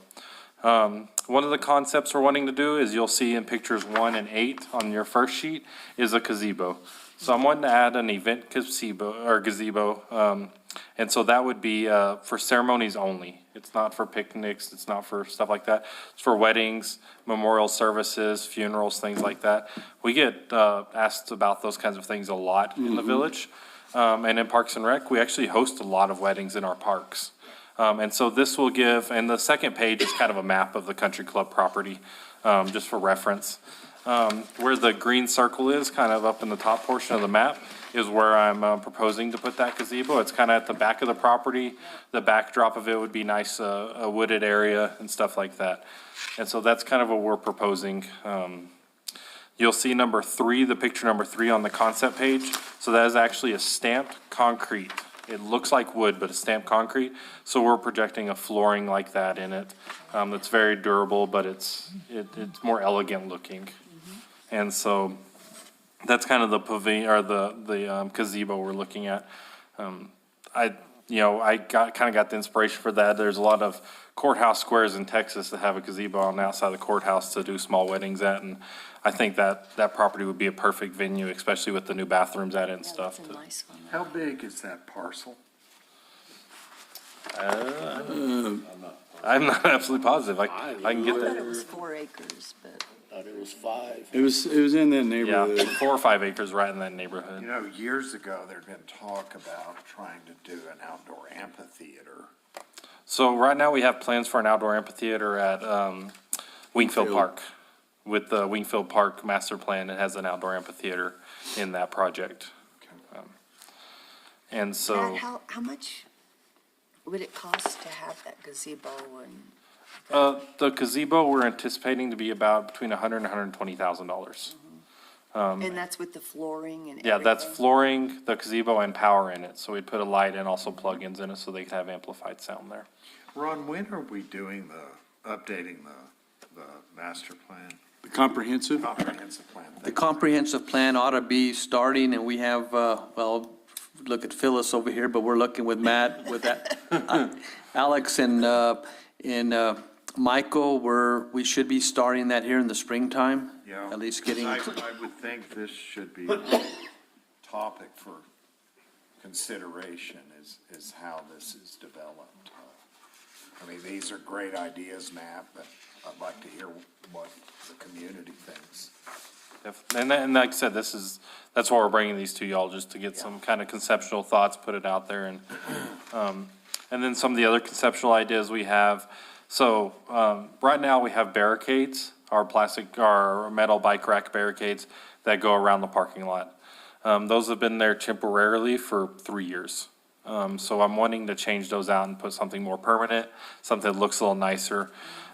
One of the concepts we're wanting to do is you'll see in pictures 1 and 8 on your first sheet is a gazebo. So I'm wanting to add an event gazebo, and so that would be for ceremonies only. It's not for picnics, it's not for stuff like that. It's for weddings, memorial services, funerals, things like that. We get asked about those kinds of things a lot in the village. And in Parks and Rec, we actually host a lot of weddings in our parks. And so this will give, and the second page is kind of a map of the country club property, just for reference. Where the green circle is, kind of up in the top portion of the map, is where I'm proposing to put that gazebo. It's kind of at the back of the property. The backdrop of it would be nice, a wooded area and stuff like that. And so that's kind of what we're proposing. You'll see number 3, the picture number 3 on the concept page. So that is actually a stamped concrete. It looks like wood, but it's stamped concrete. So we're projecting a flooring like that in it. That's very durable, but it's more elegant looking. And so that's kind of the pavilion or the gazebo we're looking at. I kind of got the inspiration for that. There's a lot of courthouse squares in Texas that have a gazebo on the outside of the courthouse to do small weddings at, and I think that property would be a perfect venue, especially with the new bathrooms at it and stuff. That's a nice one. How big is that parcel? I'm not absolutely positive. I can get I thought it that. was 4 acres, but. Thought it was 5. It was in that Yeah, neighborhood. 4 or 5 acres right in that neighborhood. Years ago, there'd been talk about trying to do an outdoor amphitheater. So right now we have plans for an outdoor amphitheater at Wingfield Park. With the Wingfield Park master plan, it has an outdoor amphitheater in that project. And so. Matt, how much would it cost to have that gazebo and? The gazebo, we're anticipating to be about between $100,000 and $120,000. And that's with the flooring and everything? Yeah, that's flooring, the gazebo, and power in it. So we'd put a light and also plugins in it so they could have amplified sound there. Ron, when are we doing updating the master plan? The comprehensive? Comprehensive plan. The comprehensive plan ought to be starting, and we have, well, look at Phyllis over here, but we're looking with Matt, with that, Alex and Michael, we should be starting that here in the springtime. Yeah. At least getting. I would think this should be a topic for consideration is how this is developed. I mean, these are great ideas, Matt, but I'd like to hear what the community thinks. And like I said, that's why we're bringing these to y'all, just to get some kind of conceptual thoughts, put it out there, and then some of the other conceptual ideas we have. So, right now we have barricades, our metal bike rack barricades that go around the parking lot. Those have been there temporarily for 3 years. So I'm wanting to change those out and put something more permanent, something that looks a little nicer.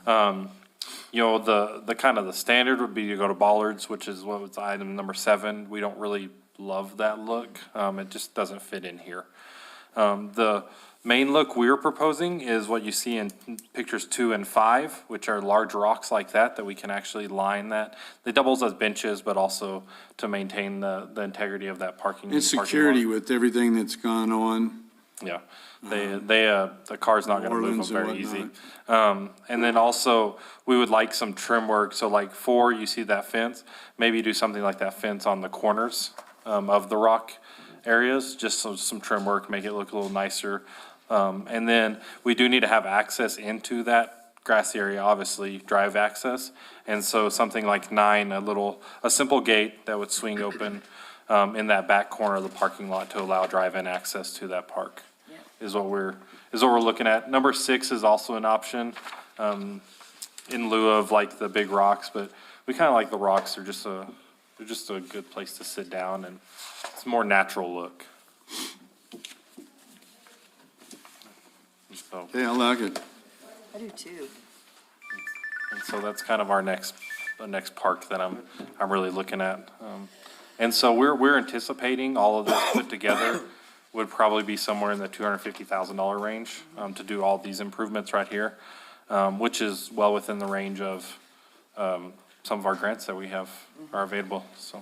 You know, the kind of the standard would be to go to bollards, which is what was item number 7. We don't really love that look. It just doesn't fit in here. The main look we're proposing is what you see in pictures 2 and 5, which are large rocks like that we can actually line that. They doubles as benches, but also to maintain the integrity of that parking. And security with everything that's gone on. Yeah, the car's not gonna move them very easy. whatnot. And then also, we would like some trim work, so like 4, you see that fence, maybe do something like that fence on the corners, of the rock areas, just some trim work, make it look a little nicer. And then we do need to have access into that grassy area, obviously, drive access. And so something like 9, a simple gate that would swing open, in that back corner of the parking lot to allow drive-in access to that park. Is what we're looking at. Number 6 is also an option, in lieu of like the big rocks, but we kind of like the rocks. They're just a good place to sit down, and it's a more natural look. So, Yeah, I like it. I do too. and so that's kind of the next park that I'm really looking at. And so we're anticipating all of this put together would probably be somewhere in the $250,000 range, to do all these improvements right here, which is well within the range of, some of our grants that we have are available, so.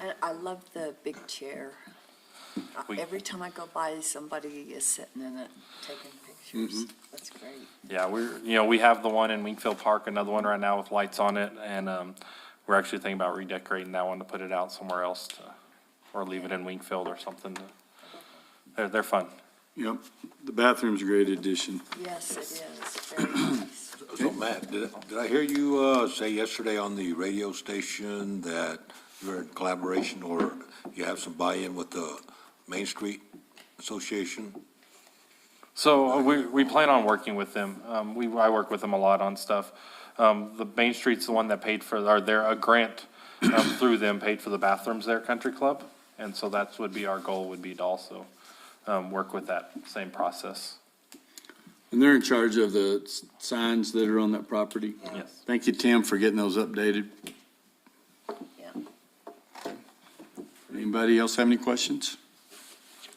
And I love the big chair. Every time I go by, somebody is sitting in it, taking pictures. That's great. Yeah, we have the one in Wingfield Park, another one right now with lights on it, and, we're actually thinking about redecorating that one to put it out somewhere else or leave it in Wingfield or something. They're fun. Yep, the bathroom's a great addition. Yes, it is. Very nice. So Matt, did I hear you say yesterday on the radio station that you're in collaboration or you have some buy-in with the Main Street Association? So we plan on working with them. I work with them a lot on stuff. The Main Street's the one that paid for, a grant through them paid for the bathrooms there, Country Club. And so would be our goal, would be to also work with that same process. And they're in charge of the signs that are on that property? Yes. Thank you, Tim, for getting those updated. Yeah. Anybody else have any questions?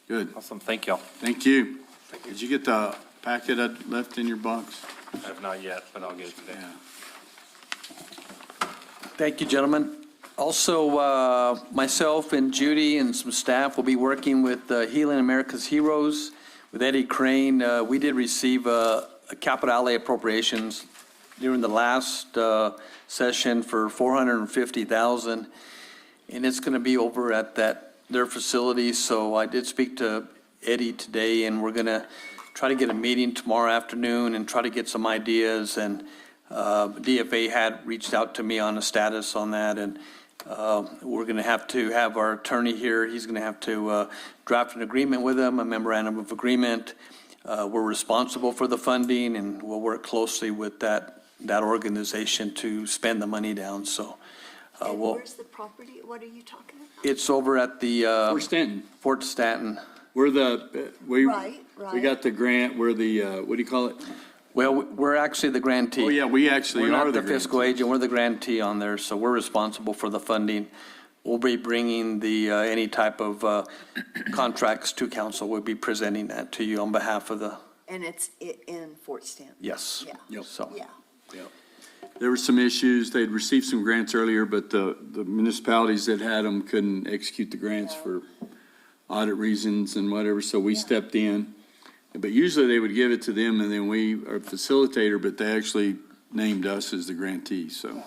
Good. Awesome, thank y'all. Thank you. Did you get the packet I left in your box? I have not yet, but I'll get it today. Thank you, gentlemen. Also, myself and Judy and some staff will be working with Healing America's Heroes, with Eddie Crane. We did receive a capital outlay appropriations during the last session for $450,000, and it's going to be over at their facility. So I did speak to Eddie today, and we're going to try to get a meeting tomorrow afternoon and try to get some ideas. And DFA had reached out to me on a status on that, and we're going to have our attorney here. He's going to have to draft an agreement with them, a memorandum of agreement. We're responsible for the funding, and we'll work closely with that organization to spend the money down, so. And We'll, where's the property? What are you talking about? it's over at the, Fort Stanton. Fort Stanton. We're the, we Right, right. got the grant, we're the, what do you call it? Well, we're actually the grantee. Oh, yeah, we actually We're are not the the fiscal agent, we're the grantee on there, so we're responsible for the funding. We'll be bringing the, any type of contracts to council. We'll be presenting that to you on behalf of the, And it's in Fort Stanton? yes. Yeah. Yep. So, Yeah. There were some issues. They'd received some grants earlier, but the municipalities that had them couldn't execute the grants for audit reasons and whatever, so we stepped in. But usually they would give it to them and then we are facilitator, but they actually named us as the grantee, so.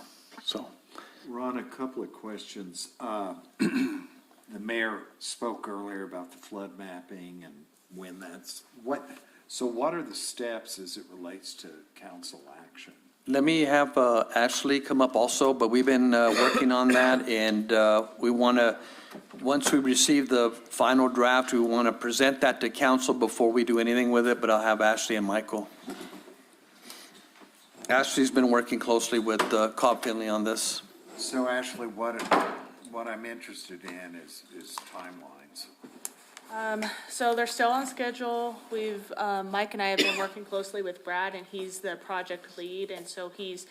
Ron, a couple of questions. The mayor spoke earlier about the flood mapping and when that's, what are the steps as it relates to council action? let me have Ashley come up also, but we've been working on that, and we want to, once we receive the final draft, we want to present that to council before we do anything with it, but I'll have Ashley and Michael. Ashley's been working closely with Cobb Finley on this. So Ashley, what I'm interested in is timelines. So they're still on schedule. Mike and I have been working closely with Brad, and he's the project lead, and so he's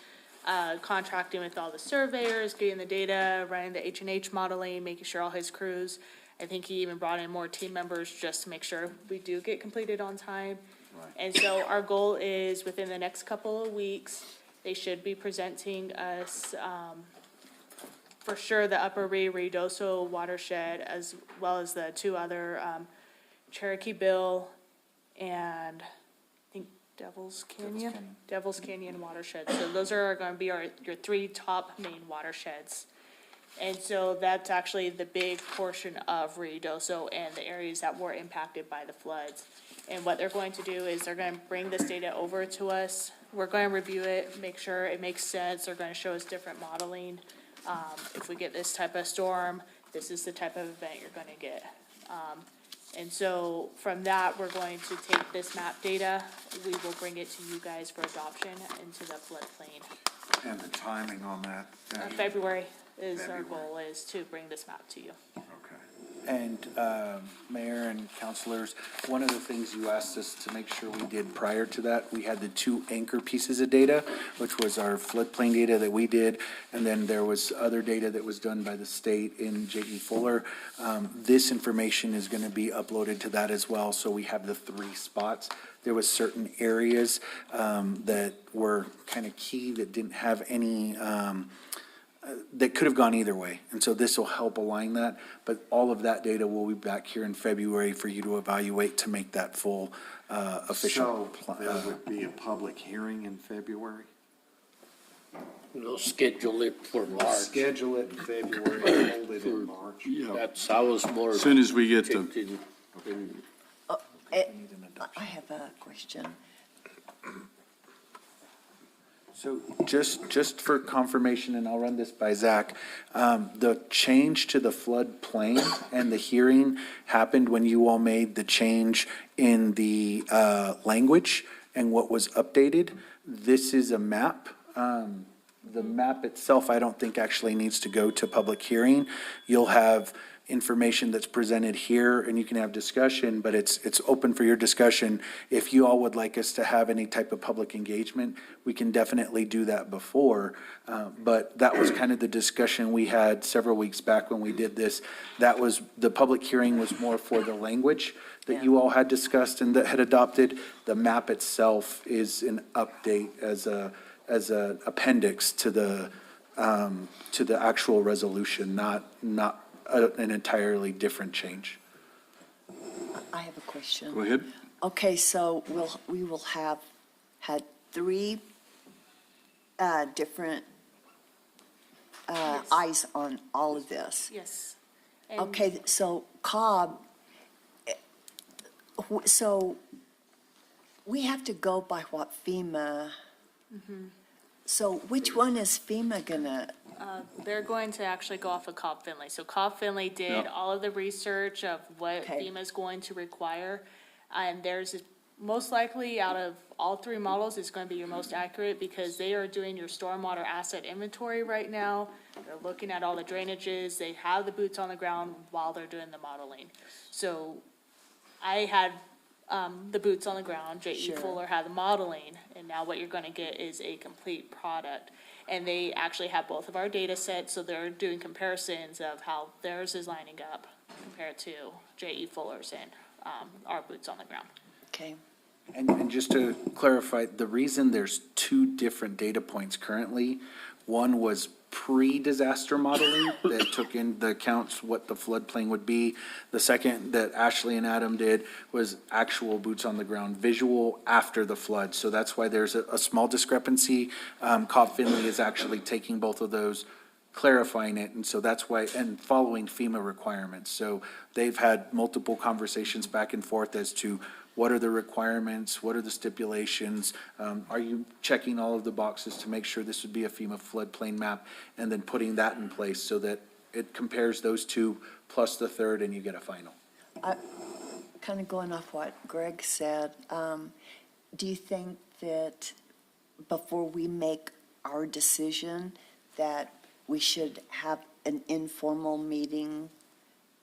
contracting with all the surveyors, getting the data, running the H&H modeling, making sure all his crews. I think he even brought in more team members just to make sure we do get completed on time. Right. And so our goal is within the next couple of weeks, they should be presenting us, for sure, the Upper Ruidoso watershed, as well as the two other, Cherokee Bill and I think Devil's Canyon watershed. So those are gonna be your three top main watersheds. And so that's actually the big portion of Ruidoso and the areas that were impacted by the floods. And what they're going to do is they're gonna bring this data over to us. We're gonna review it, make sure it makes sense. They're gonna show us different modeling. If we get this type of storm, this is the type of event you're gonna get. And so from that, we're going to take this map data, we will bring it to you guys for adoption into the floodplain. And the timing on that? February is our goal, is to bring this map to you. And Mayor and councilors, one of the things you asked us to make sure we did prior to that, we had the two anchor pieces of data, which was our floodplain data that we did, and then there was other data that was done by the state in J.E. Fuller. This information is going to be uploaded to that as well, so we have the three spots. There was certain areas that were kind of key that didn't have any that could have gone either way. And so this will help align that. But all of that data will be back here in February for you to evaluate to make that full official. So there would be a public hearing in February? We'll schedule it for March. Schedule it in February, hold it in March. That's, I was more. As soon as we get the, I have a question. So just for confirmation, and I'll run this by Zach, the change to the floodplain and the hearing happened when you all made the change in the language and what was updated. This is a map. The map itself, I don't think actually needs to go to public hearing. You'll have information that's presented here and you can have discussion, but it's open for your discussion. If you all would like us to have any type of public engagement, we can definitely do that before. But that was kind of the discussion we had several weeks back when we did this. That was, the public hearing was more for the language that you all had discussed and that had adopted. The map itself is an update as a appendix to the actual resolution, not an entirely different change. I have a question. go ahead. Okay, so we will have had three different eyes on all of this. Yes. Okay, so Cobb, so we have to go by what FEMA, so which one is FEMA gonna? They're going to actually go off of Cobb Finley. So Cobb Finley did all of the research of what FEMA is going to require. And theirs is most likely out of all three models, it's going to be your most accurate because they are doing your stormwater asset inventory right now. They're looking at all the drainages. They have the boots on the ground while they're doing the modeling. So I had the boots on the ground. J.E. Sure. Fuller had the modeling, and now what you're going to get is a complete product. And they actually have both of our data sets, so they're doing comparisons of how theirs is lining up compared to J.E. Fuller's and our boots on the ground. Okay. And just to clarify, the reason there's two different data points currently, one was pre-disaster modeling that took into account what the floodplain would be. The second that Ashley and Adam did was actual boots on the ground visual after the flood. So that's why there's a small discrepancy. Cobb Finley is actually taking both of those, clarifying it, and so that's why, and following FEMA requirements. So they've had multiple conversations back and forth as to what are the requirements, what are the stipulations, are you checking all of the boxes to make sure this would be a FEMA floodplain map, and then putting that in place so that it compares those two plus the third and you get a final. Kind of going off what Greg said, do you think that before we make our decision, that we should have an informal meeting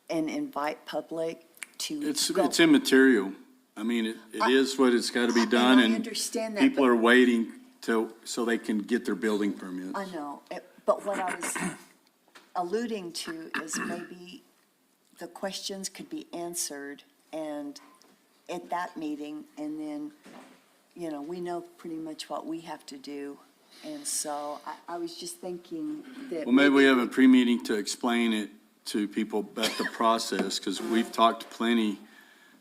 and invite public to go? It's immaterial. I mean, it is what it's got to be done, I and understand that, people but- are waiting so they can get their building permits. I know, but what I was alluding to is maybe the questions could be answered and at that meeting, and then, we know pretty much what we have to do. And so I was just thinking that. Well, maybe we have a pre-meeting to explain it to people about the process, because we've talked plenty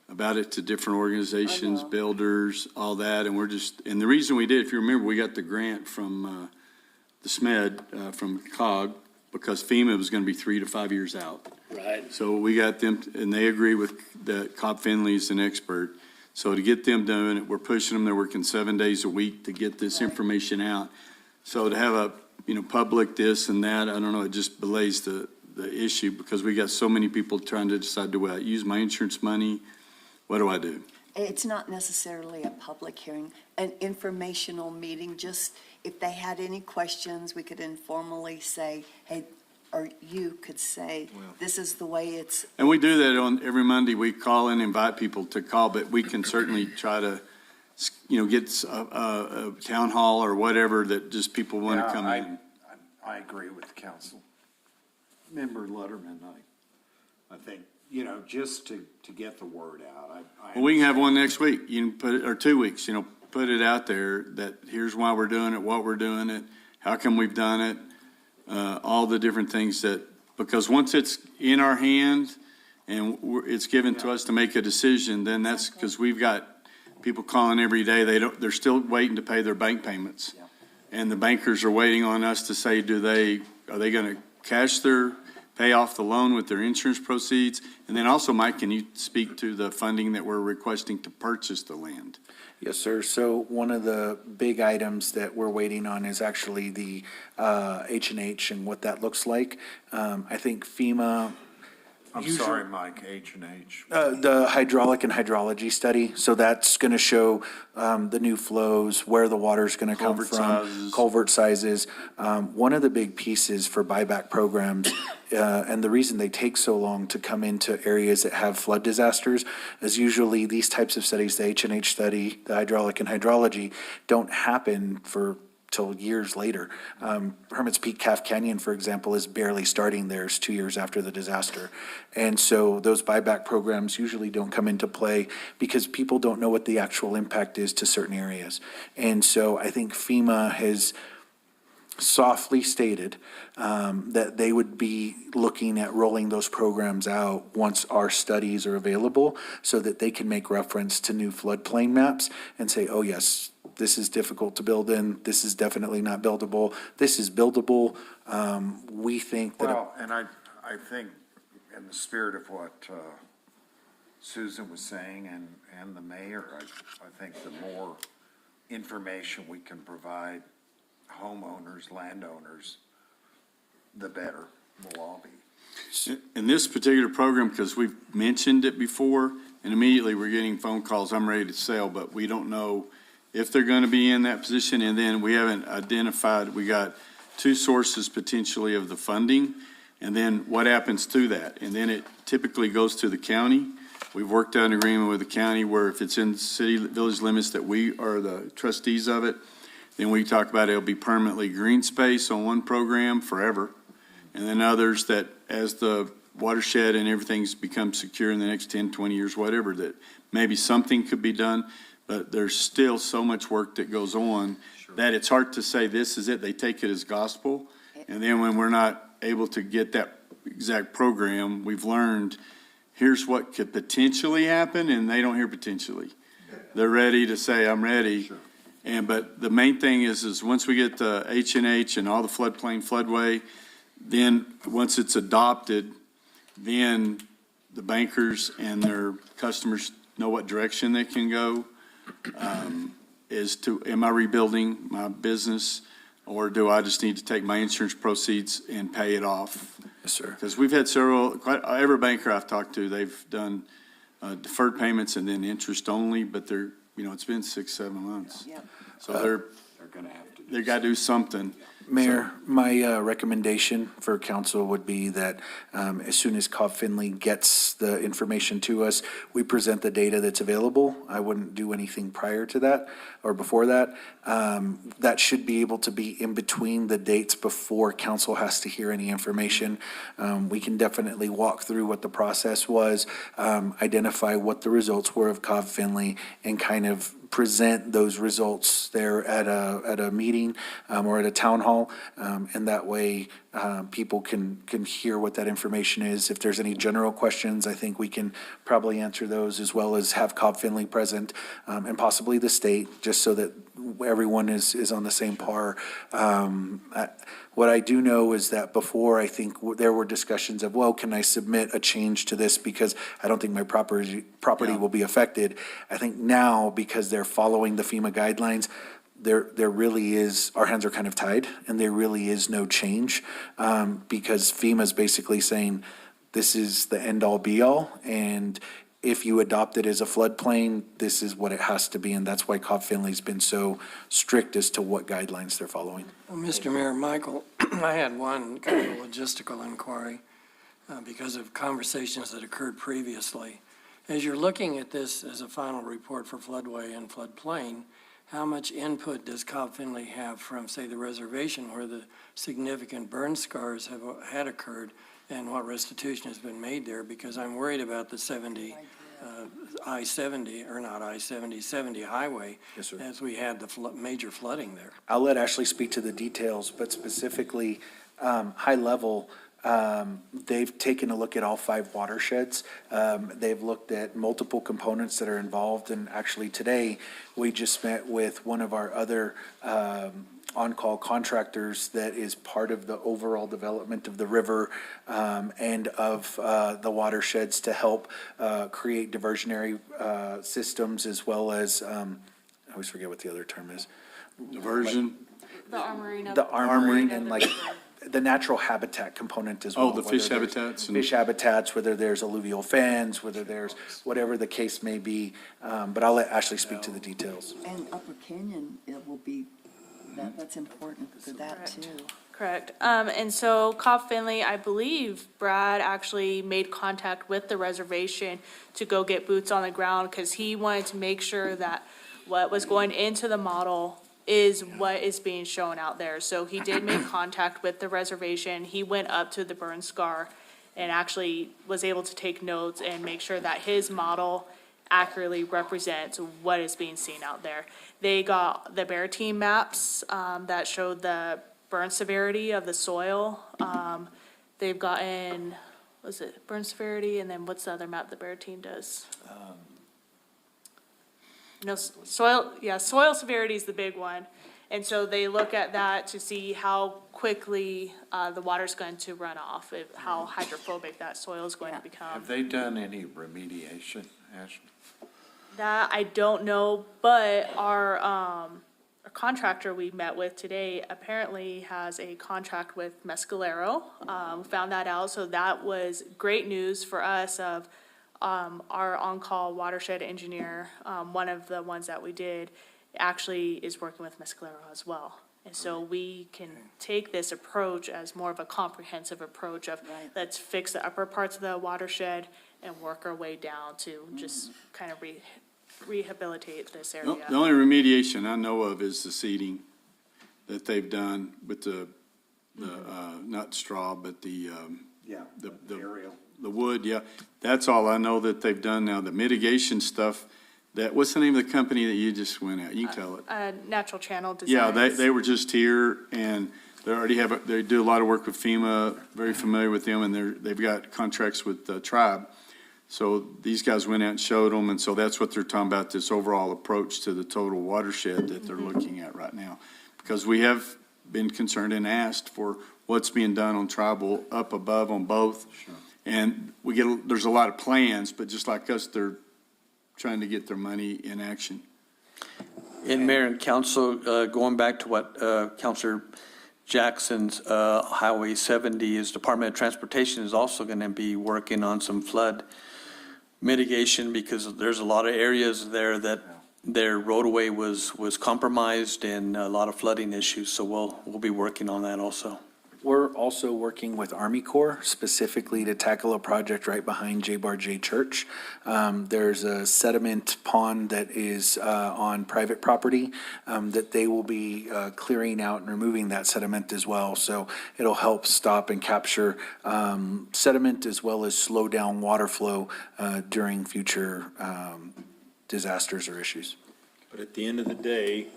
about it to different organizations, builders, all that, and the reason we did, if you remember, we got the grant from the SMED, from COG, because FEMA was going to be 3 to 5 years out. Right. So we got them, and they agree with that. Cobb Finley's an expert. So to get them doing it, we're pushing them. They're working 7 days a week to get this information out. So to have a, public this and that, I don't know, it just belays the issue, because we got so many people trying to decide, do I use my insurance money? What do I do? It's not necessarily a public hearing, an informational meeting, just if they had any questions, we could informally say, hey, or you could say, this is the way it's. And we do that on every Monday. We call and invite people to call, but we can certainly try to, get a town hall or whatever that just people want to come in. I agree with council. Member Letterman, I think, just to get the word out. Well, we can have one next week. You can put it, or 2 weeks, put it out there that here's why we're doing it, what we're doing it, how come we've done it, all the different things because once it's in our hand and it's given to us to make a decision, then that's because we've got people calling every day. They're still waiting to pay their bank payments. And the bankers are waiting on us to say, are they going to pay off the loan with their insurance proceeds? And then also, Mike, can you speak to the funding that we're requesting to purchase the land? Yes, sir. So one of the big items that we're waiting on is actually the H&H and what that looks like. I think FEMA. I'm sorry, Mike, H&H. The hydraulic and hydrology study. So that's going to show the new flows, where the water's going to come Culvert from, sizes. culvert sizes. One of the big pieces for buyback programs, and the reason they take so long to come into areas that have flood disasters, is usually these types of studies, the H&H study, the hydraulic and hydrology, don't happen till years later. Hermit's Peak Calf Canyon, for example, is barely starting theirs 2 years after the disaster. And so those buyback programs usually don't come into play because people don't know what the actual impact is to certain areas. And so I think FEMA has softly stated that they would be looking at rolling those programs out once our studies are available, so that they can make reference to new floodplain maps and say, oh yes, this is difficult to build in, this is definitely not buildable, this is buildable. We think that. Well, and I think in the spirit of what Susan was saying and the mayor, I think the more information we can provide homeowners, landowners, the better we'll all be. In this particular program, because we've mentioned it before, and immediately we're getting phone calls, I'm ready to sell, but we don't know if they're going to be in that position. And then we haven't identified, we got two sources potentially of the funding, and then what happens to that? And then it typically goes to the county. We've worked out an agreement with the county where if it's in city, village limits that we are the trustees of it, then we talk about it'll be permanently green space on one program forever. And then others that as the watershed and everything's become secure in the next 10, 20 years, whatever, that maybe something could be done. But there's still so much work that goes on that it's hard to say this is it. They take it as gospel. And then when we're not able to get that exact program, we've learned here's what could potentially happen, and they don't hear potentially. They're ready to say, I'm ready. Sure. But the main thing is once we get the H&H and all the floodplain floodway, then once it's adopted, then the bankers and their customers know what direction they can go. Am I rebuilding my business, or do I just need to take my insurance proceeds and pay it off? Yes, sir. Because we've had every banker I've talked to, they've done deferred payments and then interest only, but it's been 6-7 months. Yep. So they're going to have to. They got to do something. Mayor, my recommendation for council would be that as soon as Cobb Finley gets the information to us, we present the data that's available. I wouldn't do anything prior to that or before that. That should be able to be in between the dates before council has to hear any information. We can definitely walk through what the process was, identify what the results were of Cobb Finley, and kind of present those results there at a meeting or at a town hall, and that way people can hear what that information is. If there's any general questions, I think we can probably answer those, as well as have Cobb Finley present, and possibly the state, just so that everyone is on the same par. What I do know is that before, I think there were discussions of, well, can I submit a change to this because I don't think my property will be affected. I think now, because they're following the FEMA guidelines, there really is, our hands are kind of tied, and there really is no change, because FEMA's basically saying this is the end-all be-all, and if you adopt it as a floodplain, this is what it has to be, and that's why Cobb Finley's been so strict as to what guidelines they're following. Well, Mr. Mayor, Michael, I had one kind of logistical inquiry because of conversations that occurred previously. As you're looking at this as a final report for floodway and floodplain, how much input does Cobb Finley have from, say, the reservation where the significant burn scars had occurred, and what restitution has been made there? Because I'm worried about the 70 highway. Yes, sir. As we had the major flooding there. I'll let Ashley speak to the details, but specifically, high level, they've taken a look at all 5 watersheds. They've looked at multiple components that are involved, and actually today, we just met with one of our other on-call contractors that is part of the overall development of the river and of the watersheds to help create diversionary systems, as well as, I always forget what the other term is. Diversion? The armoring. The armoring and like the natural habitat component as well. Oh, the fish habitats? Fish habitats, whether there's alluvial fans, whether there's whatever the case may be. But I'll let Ashley speak to the details. And Upper Canyon, it will be, that's important for that too. Correct. And so Cobb Finley, I believe Brad actually made contact with the reservation to go get boots on the ground, because he wanted to make sure that what was going into the model is what is being shown out there. So he did make contact with the reservation. He went up to the burn scar and actually was able to take notes and make sure that his model accurately represents what is being seen out there. They got the Bear Team maps that showed the burn severity of the soil. They've gotten, was it burn severity, and then what's the other map the Bear Team does? No, soil severity is the big one. And so they look at that to see how quickly the water's going to run off, how hydrophobic that soil is going to become. Have they done any remediation, Ashley? That I don't know, but our contractor we met with today apparently has a contract with Mescalero. We found that out, so that was great news for us of our on-call watershed engineer, one of the ones that we did, actually is working with Mescalero as well. And so we can take this approach as more of a comprehensive approach of, let's fix the upper parts of the watershed and work our way down to just kind of rehabilitate this area. The only remediation I know of is the seeding that they've done with the not straw, but the aerial. the wood, yeah. That's all I know that they've done now. The mitigation stuff, what's the name of the company that you just went at? You can tell it. Natural Channel Designs. Yeah, they were just here, and they do a lot of work with FEMA, very familiar with them, and they've got contracts with the tribe. So these guys went out and showed them, and so that's what they're talking about, this overall approach to the total watershed that they're looking at right now. Because we have been concerned and asked for what's being done on tribal up above on both. Sure. And there's a lot of plans, but just like us, they're trying to get their money in action. And Mayor and Council, going back to what Councilor Jackson's Highway 70 is, Department of Transportation is also going to be working on some flood mitigation because there's a lot of areas there that their roadway was compromised and a lot of flooding issues. So we'll be working on that also. We're also working with Army Corps specifically to tackle a project right behind J-Bar J Church. There's a sediment pond that is on private property that they will be clearing out and removing that sediment as well. So it'll help stop and capture sediment as well as slow down water flow during future disasters or issues. But at the end of the day,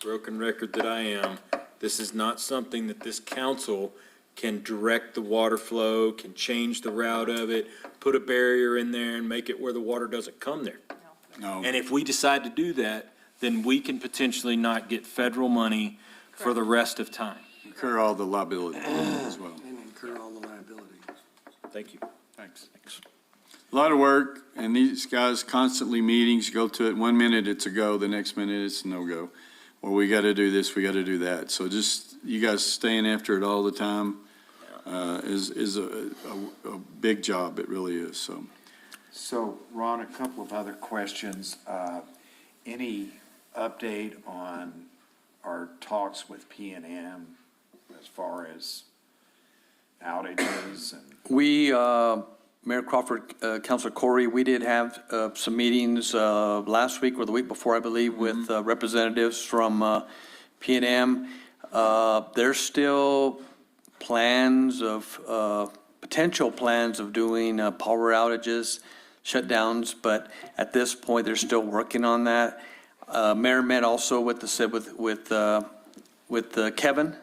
broken record that I am, this is not something that this council can direct the water flow, can change the route of it, put a barrier in there and make it where the water doesn't come there. No. And if we decide to do that, then we can potentially not get federal money for the rest of time. Incur all the liability as well. And incur all the liability. Thank you. Thanks. A lot of work, and these guys constantly meetings, go to it, 1 minute it's a go, the next minute it's a no-go. Or we gotta do this, we gotta do that. So just, you guys staying after it all the time is a big job, it really is, so. So, Ron, a couple of other questions. Any update on our talks with P&M as far as outages and? We, Mayor Crawford, Councilor Corey, we did have some meetings last week or the week before, I believe, with representatives from P&M. There's still plans of, potential plans of doing power outages, shutdowns, but at this point, they're still working on that. Mayor met also with Kevin.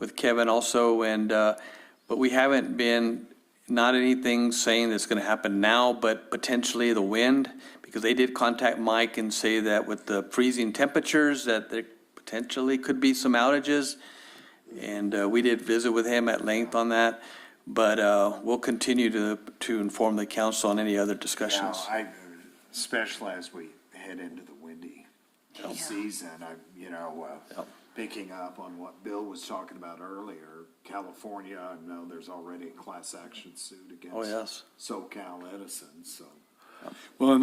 With Kevin also, and, but we haven't been, not anything saying that's going to happen now, but potentially the wind, because they did contact Mike and say that with the freezing temperatures, that there potentially could be some outages. And we did visit with him at length on that, but we'll continue to inform the council on any other discussions. Yeah, especially as we head into the windy season, picking up on what Bill was talking about earlier, California, I know there's already a class action suit against SoCal Edison, so. Well, and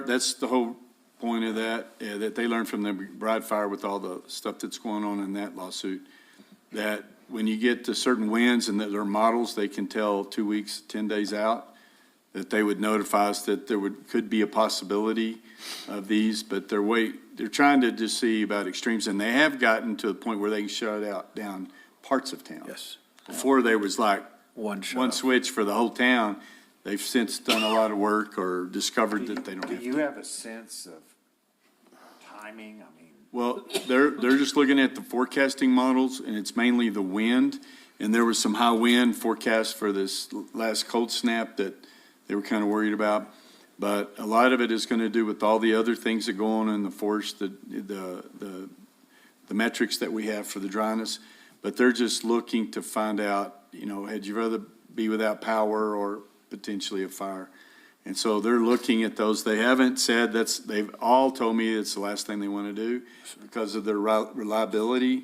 that's the whole point of that, that they learned from the Bride Fire with all the stuff that's going on in that lawsuit, that when you get to certain winds and that there are models, they can tell 2 weeks, 10 days out, that they would notify us that could be a possibility of these, but they're trying to just see about extremes, and they have gotten to the point where they can shut down parts of town. Yes. Before there was like one switch for the whole town. They've since done a lot of work or discovered that they don't have to. Do you have a sense of timing? I mean. Well, they're just looking at the forecasting models, and it's mainly the wind. And there was some high wind forecast for this last cold snap that they were kind of worried about. But a lot of it is going to do with all the other things that go on in the forest, the metrics that we have for the dryness. But they're just looking to find out, had you rather be without power or potentially a fire? And so they're looking at those. They haven't said they've all told me it's the last thing they want to do because of their reliability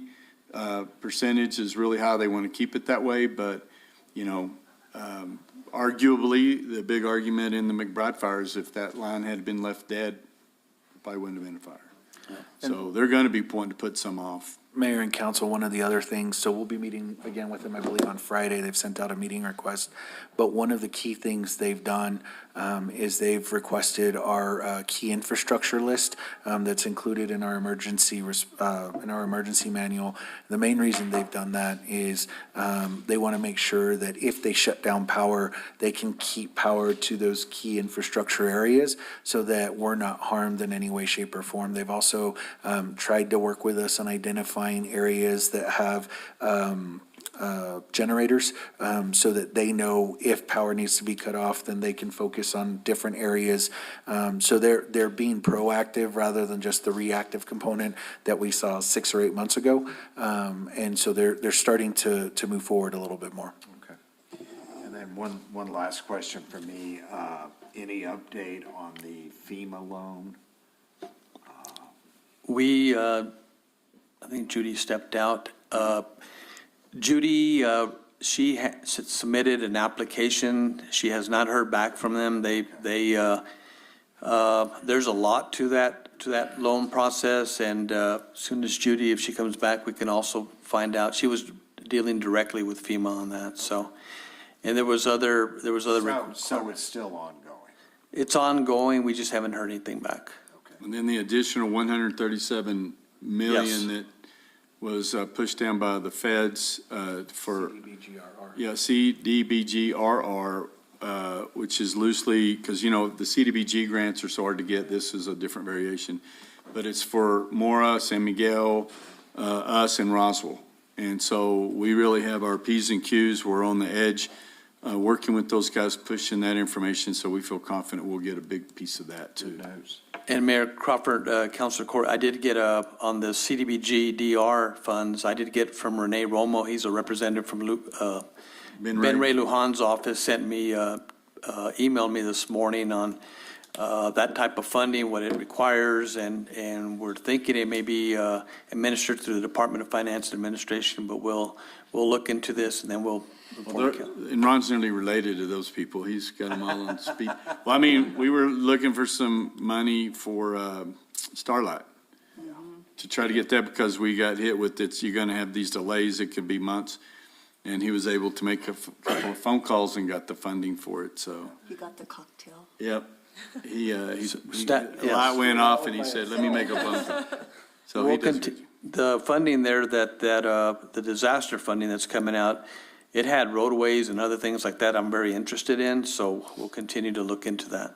percentage is really high. They want to keep it that way, but, Arguably, the big argument in the McBride fire is if that line had been left dead, probably wouldn't have been a fire. So they're going to be pointing to put some off. Mayor and council, one of the other things, so we'll be meeting again with them, I believe, on Friday. They've sent out a meeting request. But one of the key things they've done is they've requested our key infrastructure list that's included in our emergency manual. The main reason they've done that is they want to make sure that if they shut down power, they can keep power to those key infrastructure areas so that we're not harmed in any way, shape, or form. They've also tried to work with us on identifying areas that have generators so that they know if power needs to be cut off, then they can focus on different areas. So they're being proactive rather than just the reactive component that we saw 6 or 8 months ago. And so they're starting to move forward a little bit more. Okay. And then one last question for me. Any update on the FEMA loan? We, I think Judy stepped out. Judy, she submitted an application. She has not heard back from them. There's a lot to that loan process, and as soon as Judy, if she comes back, we can also find out. She was dealing directly with FEMA on that, so. And there was other. So it's still ongoing? It's ongoing. We just haven't heard anything back. And then the additional 137 million that was pushed down by the feds for. CDBG-RR. Yeah, CDBG-RR, which is loosely, because, you know, the CDBG grants are so hard to get. This is a different variation. But it's for Mora, San Miguel, us, and Roswell. And so we really have our P's and Q's. We're on the edge, working with those guys, pushing that information. So we feel confident we'll get a big piece of that, too. And Mayor Crawford, Councilor Court, I did get on the CDBG DR funds, I did get from Rene Romo. He's a representative from Ben Ray Lujan's office, sent me, emailed me this morning on that type of funding, what it requires, and we're thinking it may be administered through the Department of Finance and Administration, but we'll look into this and then we'll. And Ron's nearly related to those people. He's got them all on speed. Well, I mean, we were looking for some money for Starlight to try to get that because we got hit with it. You're going to have these delays. It could be months. And he was able to make a couple of phone calls and got the funding for it, so. You got the cocktail. Yep. A light went off and he said, let me make a phone call. So he does. The funding there the disaster funding that's coming out, it had roadways and other things like that I'm very interested in, so we'll continue to look into that.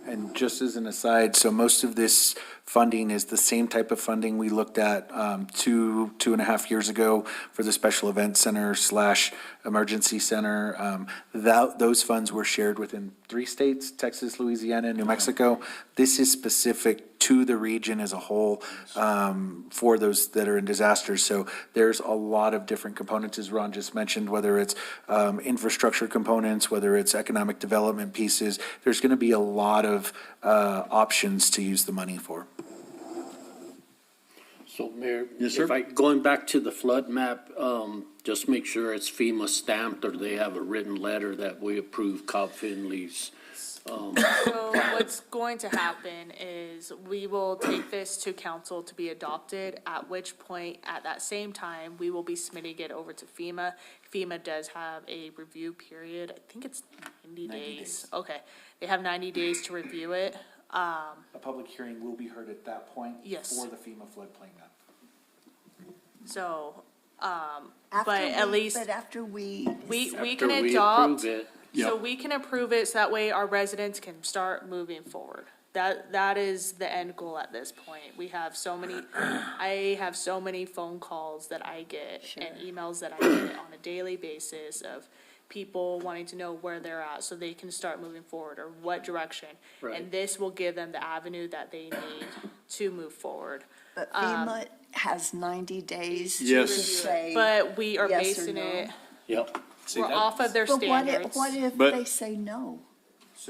And just as an aside, so most of this funding is the same type of funding we looked at 2.5 years ago for the Special Event Center / Emergency Center. Those funds were shared within 3 states, Texas, Louisiana, and New Mexico. This is specific to the region as a whole for those that are in disasters. So there's a lot of different components, as Ron just mentioned, whether it's infrastructure components, whether it's economic development pieces. There's going to be a lot of options to use the money for. So, Mayor, Yes, sir. going back to the flood map, just make sure it's FEMA stamped or they have a written letter that we approve Cobb Finley's. So what's going to happen is we will take this to council to be adopted, at which point, at that same time, we will be submitting it over to FEMA. FEMA does have a review period. I think it's 90 days. Okay. They have 90 days to review it. A public hearing will be heard at that point. Yes. For the FEMA floodplain map. So, After but at least. But after we We After can we adopt, approve it. so we can approve it, so that way our residents can start moving forward. That is the end goal at this point. We have so many, I have so many phone calls that I get and emails that I get on a daily basis of people wanting to know where they're at so they can start moving forward or what direction. Right. And this will give them the avenue that they need to move forward. But FEMA has 90 days to Yes. say. But we are yes or basing no. it, Yep. we're off of their But standards. what if But- they say no?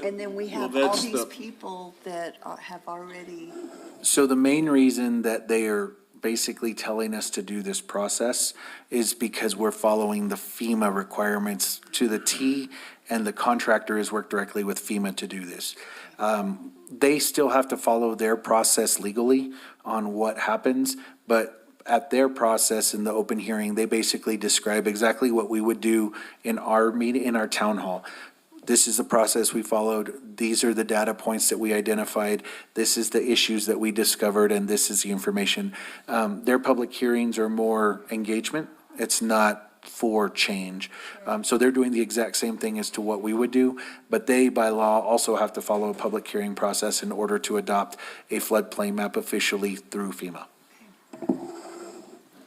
And then we have Well, all that's these the- people that have already, So the main reason that they are basically telling us to do this process is because we're following the FEMA requirements to the T, and the contractor has worked directly with FEMA to do this. They still have to follow their process legally on what happens, but at their process in the open hearing, they basically describe exactly what we would do in our meeting, in our town hall. This is the process we followed. These are the data points that we identified. This is the issues that we discovered, and this is the information. Their public hearings are more engagement. It's not for change. So they're doing the exact same thing as to what we would do, but they, by law, also have to follow a public hearing process in order to adopt a floodplain map officially through FEMA.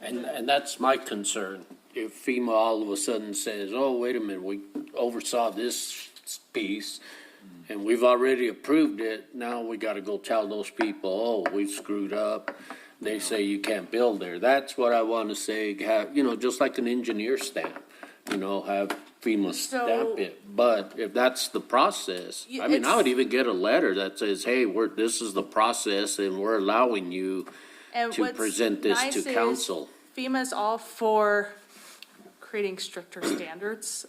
And that's my concern. If FEMA all of a sudden says, oh, wait a minute, we oversaw this piece and we've already approved it, now we gotta go tell those people, oh, we've screwed up. They say you can't build there. That's what I wanna say, have, just like an engineer stamp, have FEMA stamp it. But if that's the process, I mean, I would even get a letter that says, hey, this is the process and we're allowing you to present this to council. FEMA's all for creating stricter standards.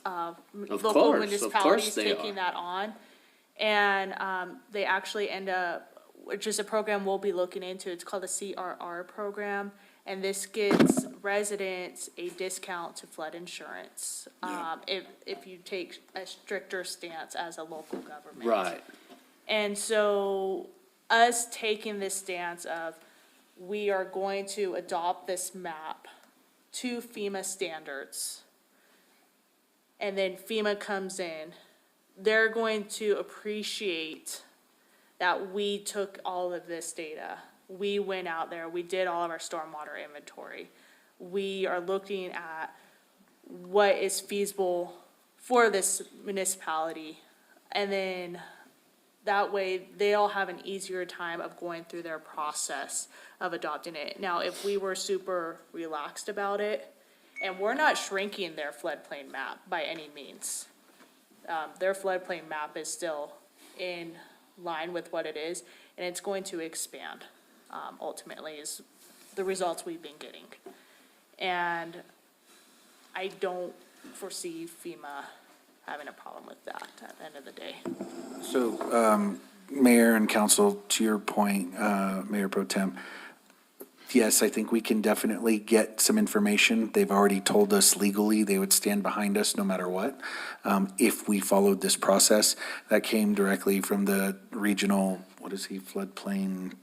Local course municipalities they taking are. that on. And they actually end up, which is a program we'll be looking into, it's called the CRR program. And this gives residents a discount to flood insurance, if you take a stricter stance as a local government. Right. And so us taking this stance of, we are going to adopt this map to FEMA standards, and then FEMA comes in, they're going to appreciate that we took all of this data. We went out there, we did all of our stormwater inventory. We are looking at what is feasible for this municipality, and then that way, they'll have an easier time of going through their process of adopting it. Now, if we were super relaxed about it, and we're not shrinking their floodplain map by any means. Their floodplain map is still in line with what it is, and it's going to expand, ultimately, is the results we've been getting. And I don't foresee FEMA having a problem with that at the end of the day. So, Mayor and Council, to your point, Mayor Pro Tem, yes, I think we can definitely get some information. They've already told us legally they would stand behind us no matter what, if we followed this process. That came directly from the regional, floodplain?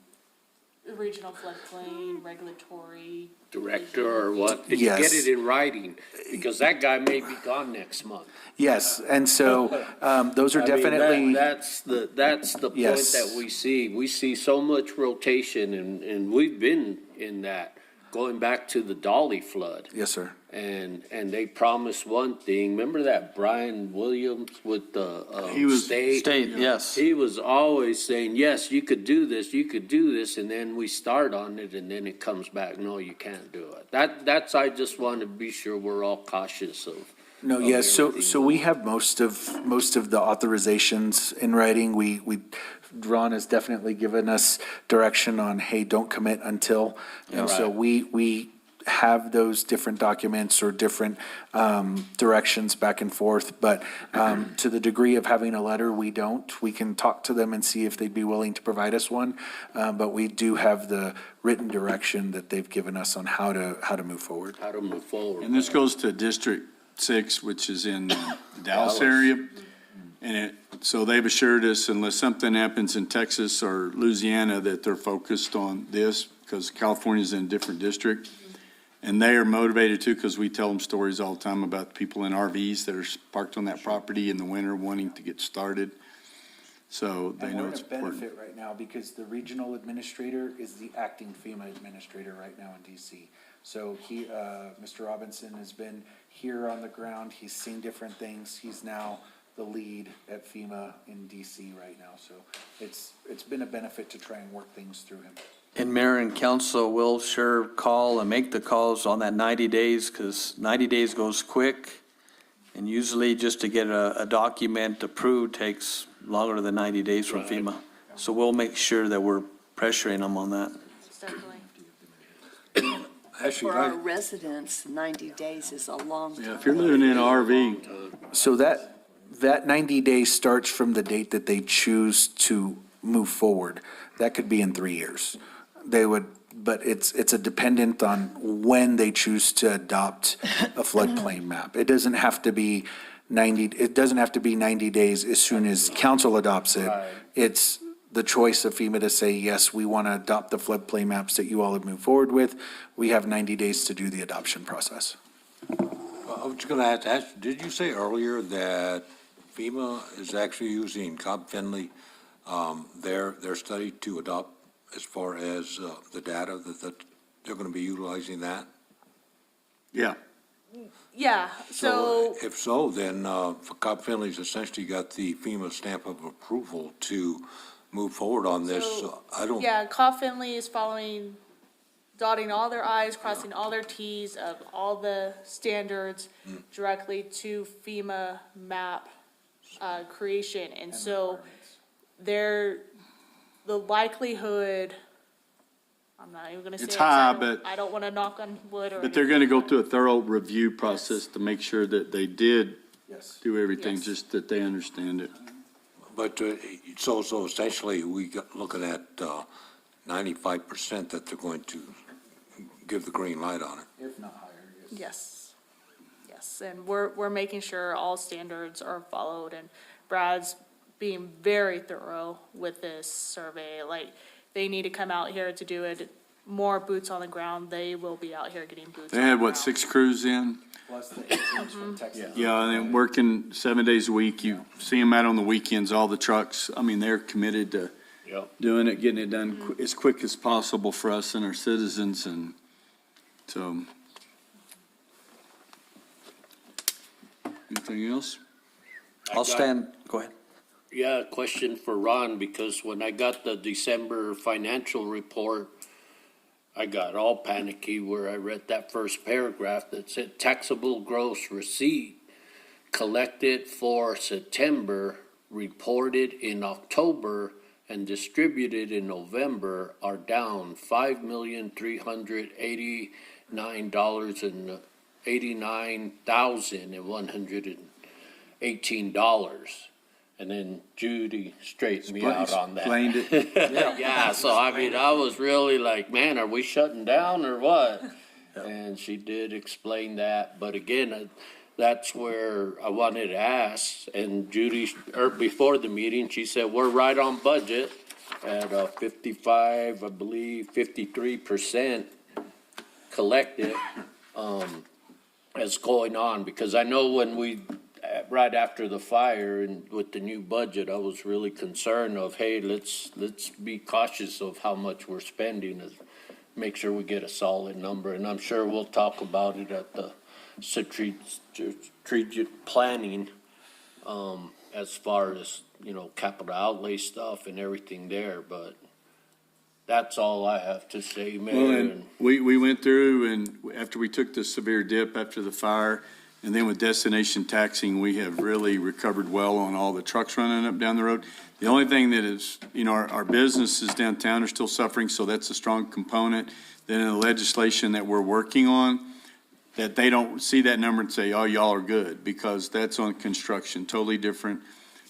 Regional floodplain, regulatory. Director or what? Did you Yes. get it in writing? Because that guy may be gone next month. Yes, and so, those are I mean, definitely. that's the point Yes. that we see. We see so much rotation and we've been in that, going back to the Dolly flood. Yes, sir. And they promised one thing. Remember that Brian Williams with the state? yes. He was always saying, yes, you could do this, and then we start on it, and then it comes back, no, you can't do it. That's, I just want to be sure we're all cautious of. No, of yes, so everything. we have most of the authorizations in writing. Ron has definitely given us direction on, hey, don't commit until. And so we have those different documents or different directions back and forth. But to the degree of having a letter, we don't. We can talk to them and see if they'd be willing to provide us one. But we do have the written direction that they've given us on how to move forward. How to move forward. And this goes to District 6, which is in the Dallas area. And so they've assured us unless something happens in Texas or Louisiana, that they're focused on this, because California's in a different district. And they are motivated too, because we tell them stories all the time about the people in RVs that are parked on that property in the winter wanting to get started. So they know it's And we're important. in a benefit right now because the regional administrator is the acting FEMA administrator right now in DC. So he, Mr. Robinson has been here on the ground. He's seen different things. He's now the lead at FEMA in DC right now. So it's been a benefit to try and work things through him. And Mayor and Council will sure call and make the calls on that 90 days, because 90 days goes quick. And usually just to get a document approved takes longer than 90 days from FEMA. So we'll make sure that we're pressuring them on that. Definitely. Actually, For our residents, 90 days is a long time. Yeah, if you're living in an RV, So that 90 days starts from the date that they choose to move forward. That could be in 3 years. They would, but it's a dependent on when they choose to adopt a floodplain map. It doesn't have to be 90 days as soon as council adopts it. It's the choice of FEMA to say, yes, we want to adopt the floodplain maps that you all have moved forward with. We have 90 days to do the adoption process. I was going to ask, did you say earlier that FEMA is actually using Cobb Finley, their study to adopt as far as the data that they're going to be utilizing that? yeah. Yeah, so, If so, then for Cobb Finley's essentially got the FEMA stamp of approval to move forward on this. So I don't. yeah, Cobb Finley is following, dotting all their i's, crossing all their t's of all the standards directly to FEMA map creation. And so the likelihood, I'm not even gonna say it. It's 'cause high, but- I don't wanna knock on wood or. But they're going to go through a thorough review process to make sure that they did do everything, Yes. just that they understand it. But so essentially, we got looking at 95% that they're going to give the green light on it. If not higher, Yes, yes, and we're making sure all standards are followed, and Brad's being very thorough with this survey. Like, they need to come out here to do it, more boots on the ground, they will be out here getting boots They on the had, ground. 6 crews in? Plus the 18 from Texas. Yeah, and then working 7 days a week. You see them out on the weekends, all the trucks. I mean, they're committed to doing it, getting it done as quick as possible for us and our citizens, and so. Anything else? I'll stand, go ahead. Yeah, a question for Ron, because when I got the December financial report, I got all panicky where I read that first paragraph that said taxable gross receipt collected for September, reported in October, and distributed in November are down $5,389,118. And then Judy straightened me out on that. Explained it. Yeah, so I mean, I was really like, man, are we shutting down or what? And she did explain that, but again, that's where I wanted to ask, and Judy, before the meeting, she said, we're right on budget at 55, I believe, 53% collected, as going on, because I know when we, right after the fire and with the new budget, I was really concerned of, hey, let's be cautious of how much we're spending, and make sure we get a solid number, and I'm sure we'll talk about it at the strategic planning, as far as, capital outlay stuff and everything there, but that's all I have to say, Well, Mayor. and we went through, and after we took the severe dip after the fire, and then with destination taxing, we have really recovered well on all the trucks running up down the road. The only thing that is, our businesses downtown are still suffering, so that's a strong component. Then in the legislation that we're working on, that they don't see that number and say, oh, y'all are good, because that's on construction, totally different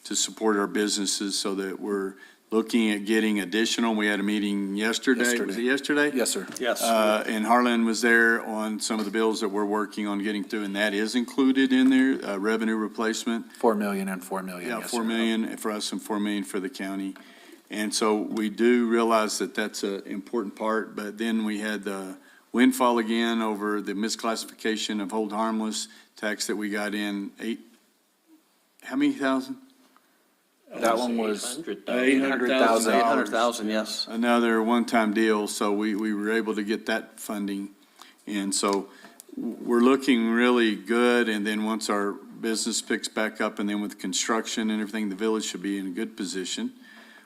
to support our businesses, so that we're looking at getting additional. We had a meeting yesterday. Was it yesterday? Yes, sir. Yes. And Harlan was there on some of the bills that we're working on getting through, and that is included in there, revenue replacement. 4 million and 4 million, Yeah, yes, 4 sir. million for us and 4 million for the county. And so we do realize that that's an important part, but then we had the windfall again over the misclassification of hold harmless tax that we got in how many thousand? That one was 800,000. 800,000, yes. Another one-time deal, so we were able to get that funding. And so we're looking really good, and then once our business picks back up, and then with construction and everything, the village should be in a good position,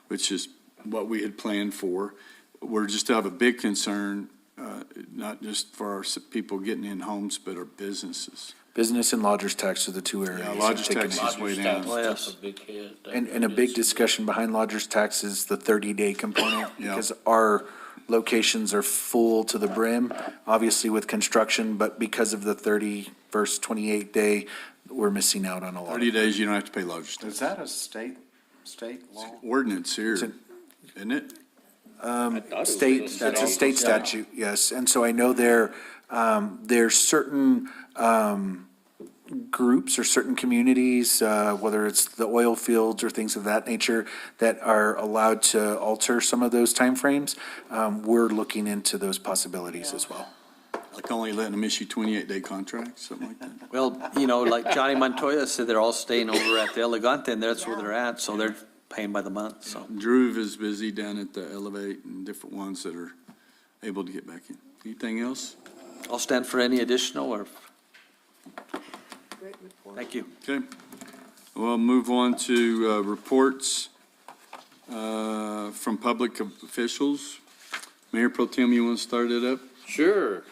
which is what we had planned for. We're just have a big concern, not just for our people getting in homes, but our businesses. Business and lodgers tax are the two areas. Yeah, that lodgers taken tax hit. is way down. That's a big hit. And a big discussion behind lodgers tax is the 30-day component, Yeah. because our locations are full to the brim, obviously with construction, but because of the 31st, 28th day, we're missing out on a lot. 30 days, you don't have to pay lodging tax. Is that a state law? Ordinance here, isn't it? State, that's a state statute, yes. And so I know there's certain groups or certain communities, whether it's the oil fields or things of that nature, that are allowed to alter some of those timeframes. We're looking into those possibilities as well. Like only letting them issue 28-day contracts, something like that? Well, like Johnny Montoya said, they're all staying over at the Elegante, and that's where they're at, so they're paying by the month, so. Drew is busy down at the Elevate and different ones that are able to get back in. Anything else? I'll stand for any additional or, Great report. thank you. Okay. We'll move on to reports from public officials. Mayor Pro Tem, you want to start it up? Sure.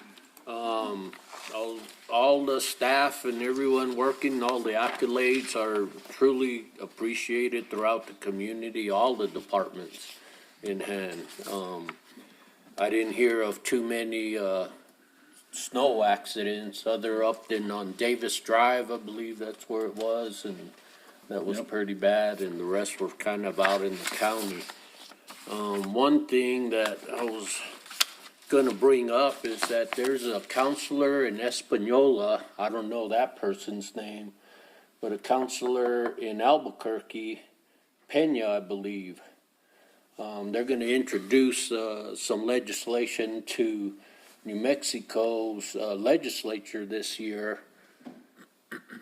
All the staff and everyone working, all the accolades are truly appreciated throughout the community, all the departments in hand. I didn't hear of too many snow accidents other up than on Davis Drive, I believe that's where it was, and that was pretty bad, and the rest were kind of out in the county. One thing that I was gonna bring up is that there's a counselor in Espanola, I don't know that person's name, but a counselor in Albuquerque, Pena, I believe. They're gonna introduce some legislation to New Mexico's legislature this year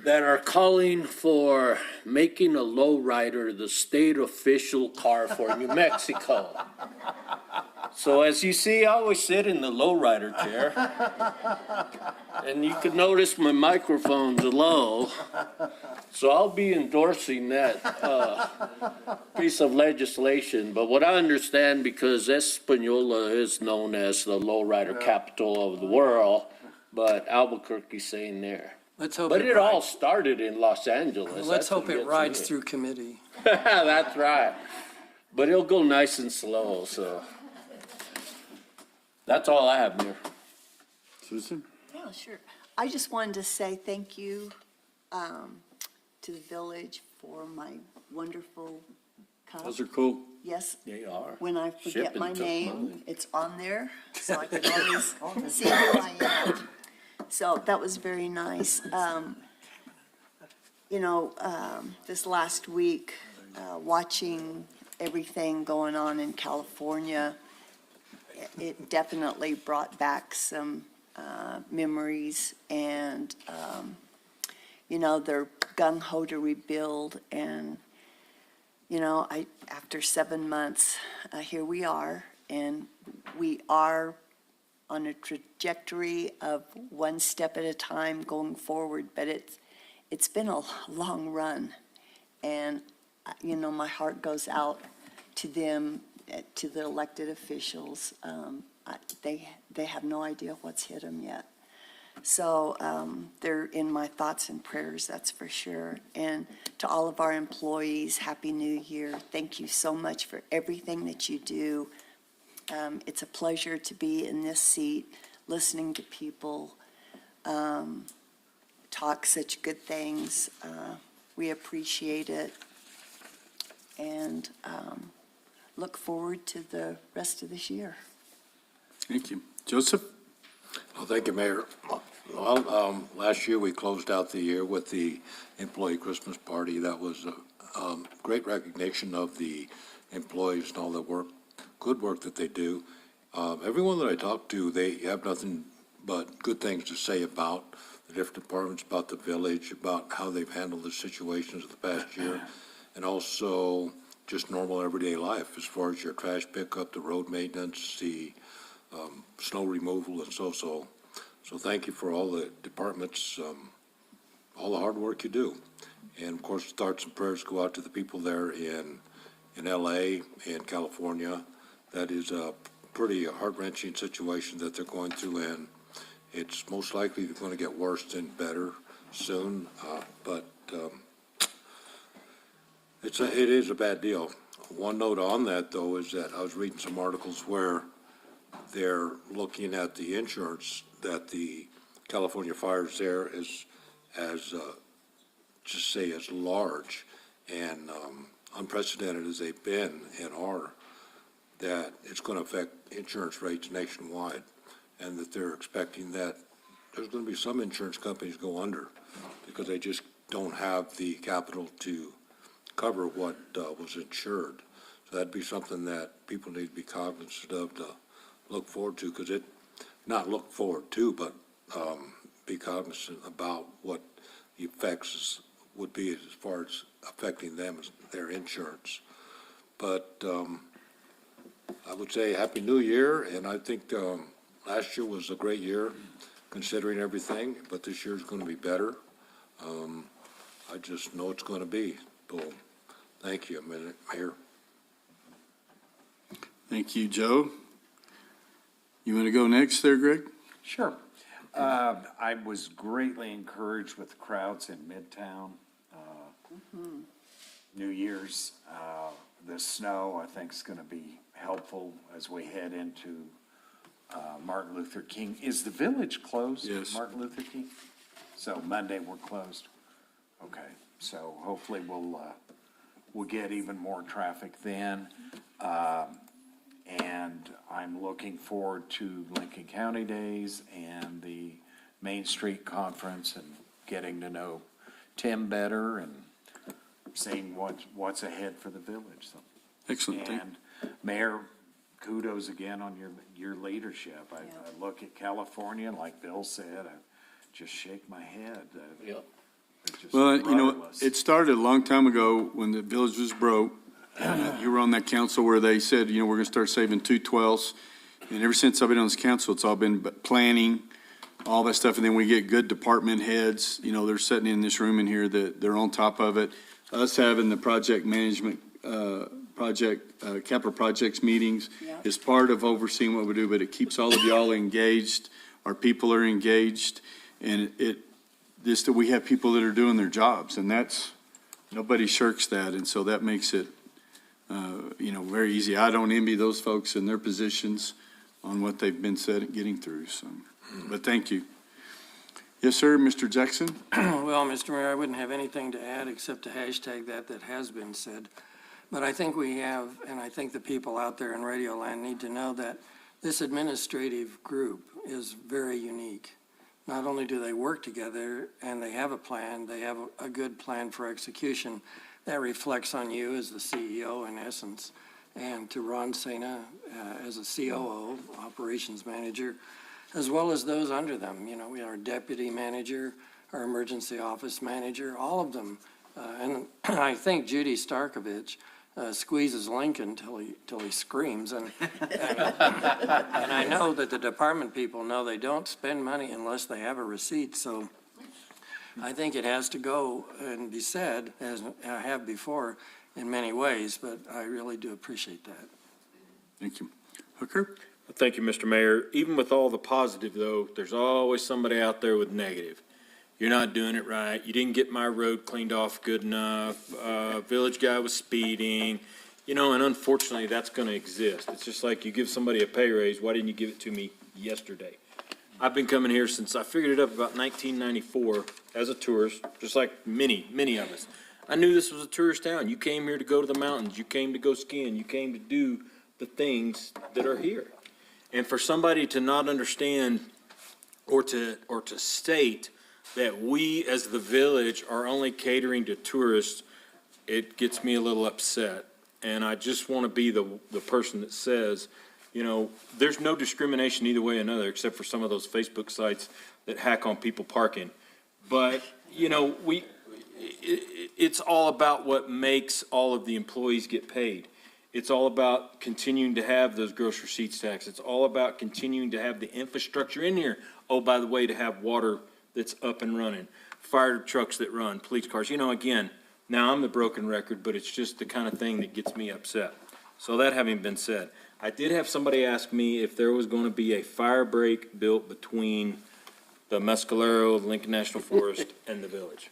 that are calling for making a lowrider the state official car for New Mexico. So as you see, I always sit in the lowrider chair. And you can notice my microphone's low. So I'll be endorsing that piece of legislation. But what I understand, because Espanola is known as the lowrider capital of the world, but Albuquerque's saying there. Let's hope But it all rides. started in Los Angeles. Let's That's hope what it gets rides me. through committee. That's right. But it'll go nice and slow, so. That's all I have, Mayor. Susan? Yeah, sure. I just wanted to say thank you to the village for my wonderful cup. Those are cool. Yes. They are. When I forget Shipping my took name, mine. it's on there, so I can always see who I am. So that was very nice. This last week, watching everything going on in California, it definitely brought back some memories, and, they're gung-ho to rebuild, and, after 7 months, here we are, and we are on a trajectory of one step at a time going forward, but it's been a long run, and, my heart goes out to them, to the elected officials. They have no idea what's hit them yet. So they're in my thoughts and prayers, that's for sure. And to all of our employees, Happy New Year. Thank you so much for everything that you do. It's a pleasure to be in this seat, listening to people talk such good things. We appreciate it, and look forward to the rest of this year. Thank you. Joseph? Well, thank you, Mayor. Well, last year we closed out the year with the employee Christmas party. That was a great recognition of the employees and all the work, good work that they do. Everyone that I talked to, they have nothing but good things to say about the different departments, about the village, about how they've handled the situations of the past year, and also just normal everyday life as far as your trash pickup, the road maintenance, the snow removal, and so. So thank you for all the departments, all the hard work you do. And of course, thoughts and prayers go out to the people there in LA and California. That is a pretty heart-wrenching situation that they're going through, and it's most likely going to get worse than better soon. But it is a bad deal. One note on that, though, is that I was reading some articles where they're looking at the insurance that the California fires there as just say as large and unprecedented as they've been and are, that it's going to affect insurance rates nationwide, and that they're expecting that there's going to be some insurance companies go under because they just don't have the capital to cover what was insured. So that'd be something that people need to be cognizant of to look forward to, because not look forward to, but be cognizant about what the effects would be as far as affecting them, their insurance. But I would say Happy New Year, and I think last year was a great year considering everything, but this year's going to be better. I just know it's going to be. So thank you, Mayor. Thank you, Joe. You want to go next there, Greg? Sure. I was greatly encouraged with the crowds in Midtown. New Year's, the snow, I think, is going to be helpful as we head into Martin Luther King. Is the village closed? Yes. Martin Luther King? So Monday we're closed? Okay, so hopefully we'll get even more traffic then. And I'm looking forward to Lincoln County Days and the Main Street Conference and getting to know Tim better and seeing what's ahead for the village. So. Excellent. And Mayor, kudos again on your leadership. I look at California, like Bill said, I just shake my head. Well, you know, it started a long time ago when the village was broke. You were on that council where they said, you know, we're going to start saving 2/12. And ever since I've been on this council, it's all been planning, all that stuff. And then we get good department heads, you know, they're sitting in this room in here that they're on top of it. Us having the project management, capital projects meetings is part of overseeing what we do, but it keeps all of y'all engaged. Our people are engaged, and that we have people that are doing their jobs, and nobody shirks that. And so that makes it, you know, very easy. I don't envy those folks in their positions on what they've been getting through. So, but thank you. Yes, sir, Mr. Jackson. Well, Mr. Mayor, I wouldn't have anything to add except to hashtag that has been said. But I think we have, and I think the people out there in Radio Land need to know that this administrative group is very unique. Not only do they work together and they have a plan, they have a good plan for execution that reflects on you as the CEO in essence, and to Ron Sena as a COO, operations manager, as well as those under them. You know, we have our deputy manager, our emergency office manager, all of them. And I think Judy Starkovich squeezes Lincoln till he screams. And I know that the department people know they don't spend money unless they have a receipt. So I think it has to go and be said, as I have before, in many ways, but I really do appreciate that. Thank you. Hooker? Thank you, Mr. Mayor. Even with all the positive, though, there's always somebody out there with negative. You're not doing it right. You didn't get my road cleaned off good enough. Village guy was speeding. You know, and unfortunately, that's going to exist. It's just like you give somebody a pay raise. Why didn't you give it to me yesterday? I've been coming here since I figured it up about 1994 as a tourist, just like many of us. I knew this was a tourist town. You came here to go to the mountains. You came to go skiing. You came to do the things that are here. And for somebody to not understand or to state that we as the village are only catering to tourists, it gets me a little upset. And I just want to be the person that says, you know, there's no discrimination either way or another, except for some of those Facebook sites that hack on people parking. But, you know, it's all about what makes all of the employees get paid. It's all about continuing to have those gross receipts tax. It's all about continuing to have the infrastructure in here. Oh, by the way, to have water that's up and running, fire trucks that run, police cars. You know, again, now I'm the broken record, but it's just the kind of thing that gets me upset. So that having been said, I did have somebody ask me if there was going to be a fire break built between the Mescalero, Lincoln National Forest, and the village.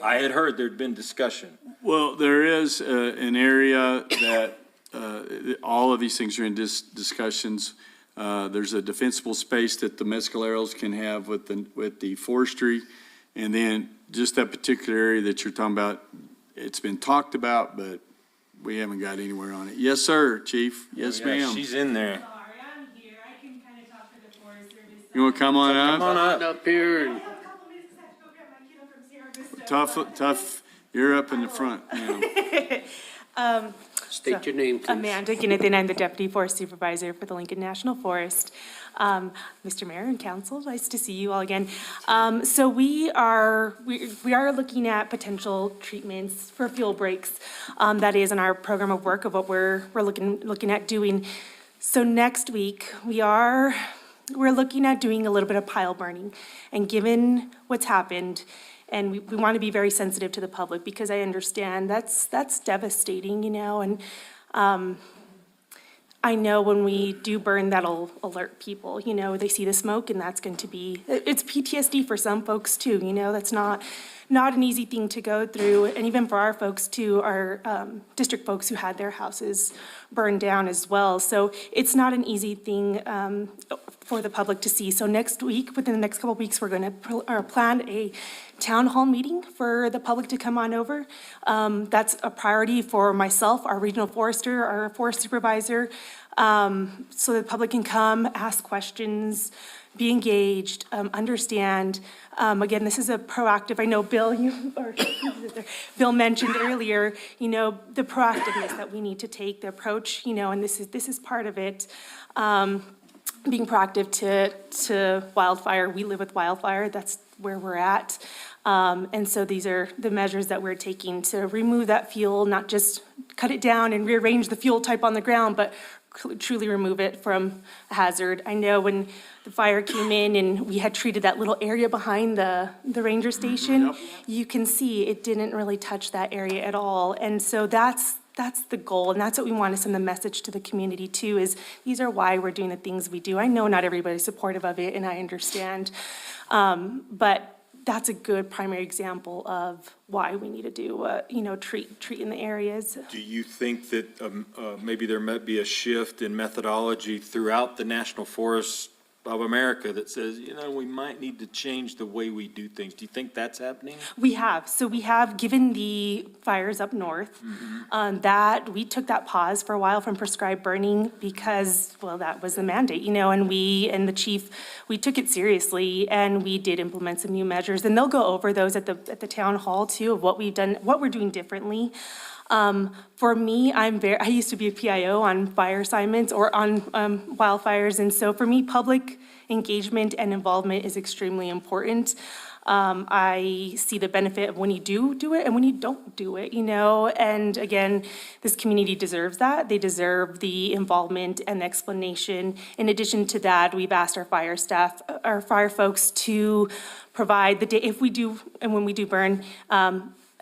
I had heard there'd been discussion. Well, there is an area that all of these things are in discussions. There's a defensible space that the mescaleros can have with the forestry. And then just that particular area that you're talking about, it's been talked about, but we haven't got anywhere on it. Yes, sir, Chief. Yes, ma'am. She's in there. You want to come on up? Come on up here. Tough, you're up in the front now. State your name, please. Amanda Ginnathan, I'm the Deputy Forest Supervisor for the Lincoln National Forest. Mr. Mayor and Council, nice to see you all again. So we are looking at potential treatments for fuel breaks. That is in our program of work of what we're looking at doing. So next week, we're looking at doing a little bit of pile burning. And given what's happened, and we want to be very sensitive to the public because I understand that's devastating, you know, and I know when we do burn, that'll alert people, you know, they see the smoke and that's going to be, it's PTSD for some folks too, you know, that's not an easy thing to go through. And even for our folks too, our district folks who had their houses burned down as well. So it's not an easy thing for the public to see. So next week, within the next couple of weeks, we're going to plan a town hall meeting for the public to come on over. That's a priority for myself, our regional forester, our forest supervisor, so the public can come, ask questions, be engaged, understand. Again, this is a proactive, I know Bill mentioned earlier, you know, the proactiveness that we need to take, the approach, you know, and this is part of it. Being proactive to wildfire, we live with wildfire, that's where we're at. And so these are the measures that we're taking to remove that fuel, not just cut it down and rearrange the fuel type on the ground, but truly remove it from a hazard. I know when the fire came in and we had treated that little area behind the ranger station, you can see it didn't really touch that area at all. And so that's the goal, and that's what we want to send the message to the community too, is these are why we're doing the things we do. I know not everybody's supportive of it, and I understand, but that's a good primary example of why we need to do, treat in the areas. Do you think that maybe there might be a shift in methodology throughout the National Forests of America that says, you know, we might need to change the way we do things? Do you think that's happening? We have. So we have, given the fires up north, that we took that pause for a while from prescribed burning because, well, that was the mandate, you know, and the chief, we took it seriously and we did implement some new measures. And they'll go over those at the town hall too, of what we've done, what we're doing differently. For me, I used to be a PIO on fire assignments or on wildfires, and so for me, public engagement and involvement is extremely important. I see the benefit of when you do it and when you don't do it, you know, and again, this community deserves that. They deserve the involvement and the explanation. In addition to that, we've asked our fire staff, our fire folks to provide if we do, and when we do burn,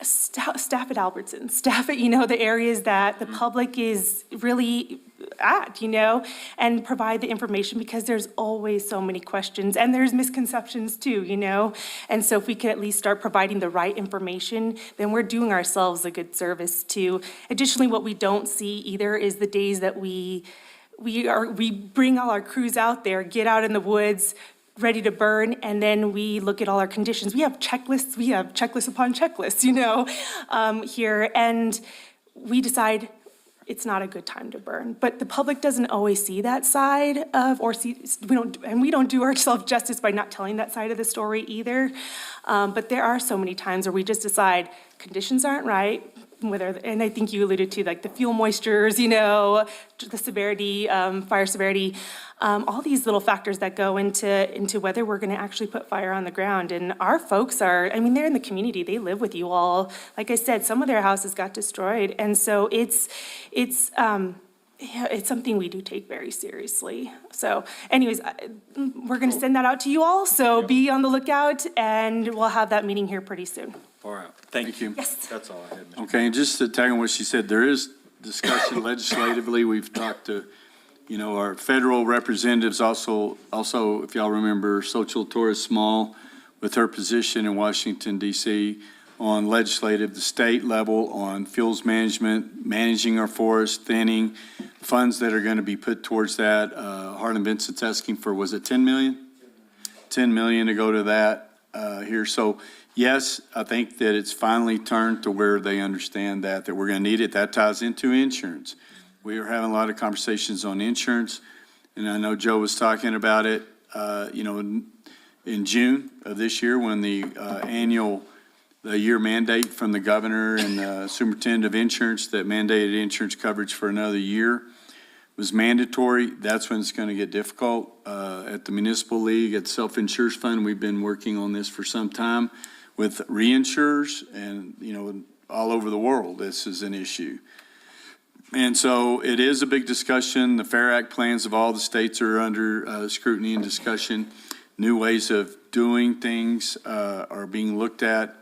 staff at Albertson, staff at, you know, the areas that the public is really at, you know, and provide the information because there's always so many questions and there's misconceptions too, you know. And so if we can at least start providing the right information, then we're doing ourselves a good service too. Additionally, what we don't see either is the days that we bring all our crews out there, get out in the woods, ready to burn, and then we look at all our conditions. We have checklist upon checklists, you know, here, and we decide it's not a good time to burn. But the public doesn't always see that side of, we don't do ourselves justice by not telling that side of the story either. But there are so many times where we just decide conditions aren't right, and I think you alluded to like the fuel moistures, you know, the severity, fire severity, all these little factors that go into whether we're going to actually put fire on the ground. And our folks they're in the community, they live with you all. Like I said, some of their houses got destroyed. And so it's something we do take very seriously. So anyways, we're going to send that out to you all. So be on the lookout and we'll have that meeting here pretty soon. All right, thank you. Yes. That's all I had. Okay, and just to tag on what she said, there is discussion legislatively. We've talked to, you know, our federal representatives also, if y'all remember, Xochitl Torres Small with her position in Washington, D.C. on legislative, the state level, on fuels management, managing our forest, thinning, funds that are going to be put towards that. Harlan Vincent's asking for, was it 10 million? 10 million to go to that here. So yes, I think that it's finally turned to where they understand that we're going to need it. That ties into insurance. We are having a lot of conversations on insurance, and I know Joe was talking about it, in June of this year when the the year mandate from the governor and the superintendent of insurance that mandated insurance coverage for another year was mandatory. That's when it's going to get difficult. At the municipal league, at Self-Insurance Fund, we've been working on this for some time with reinsurers and, all over the world, this is an issue. And so it is a big discussion. The FAIR Act plans of all the states are under scrutiny and discussion. New ways of doing things are being looked at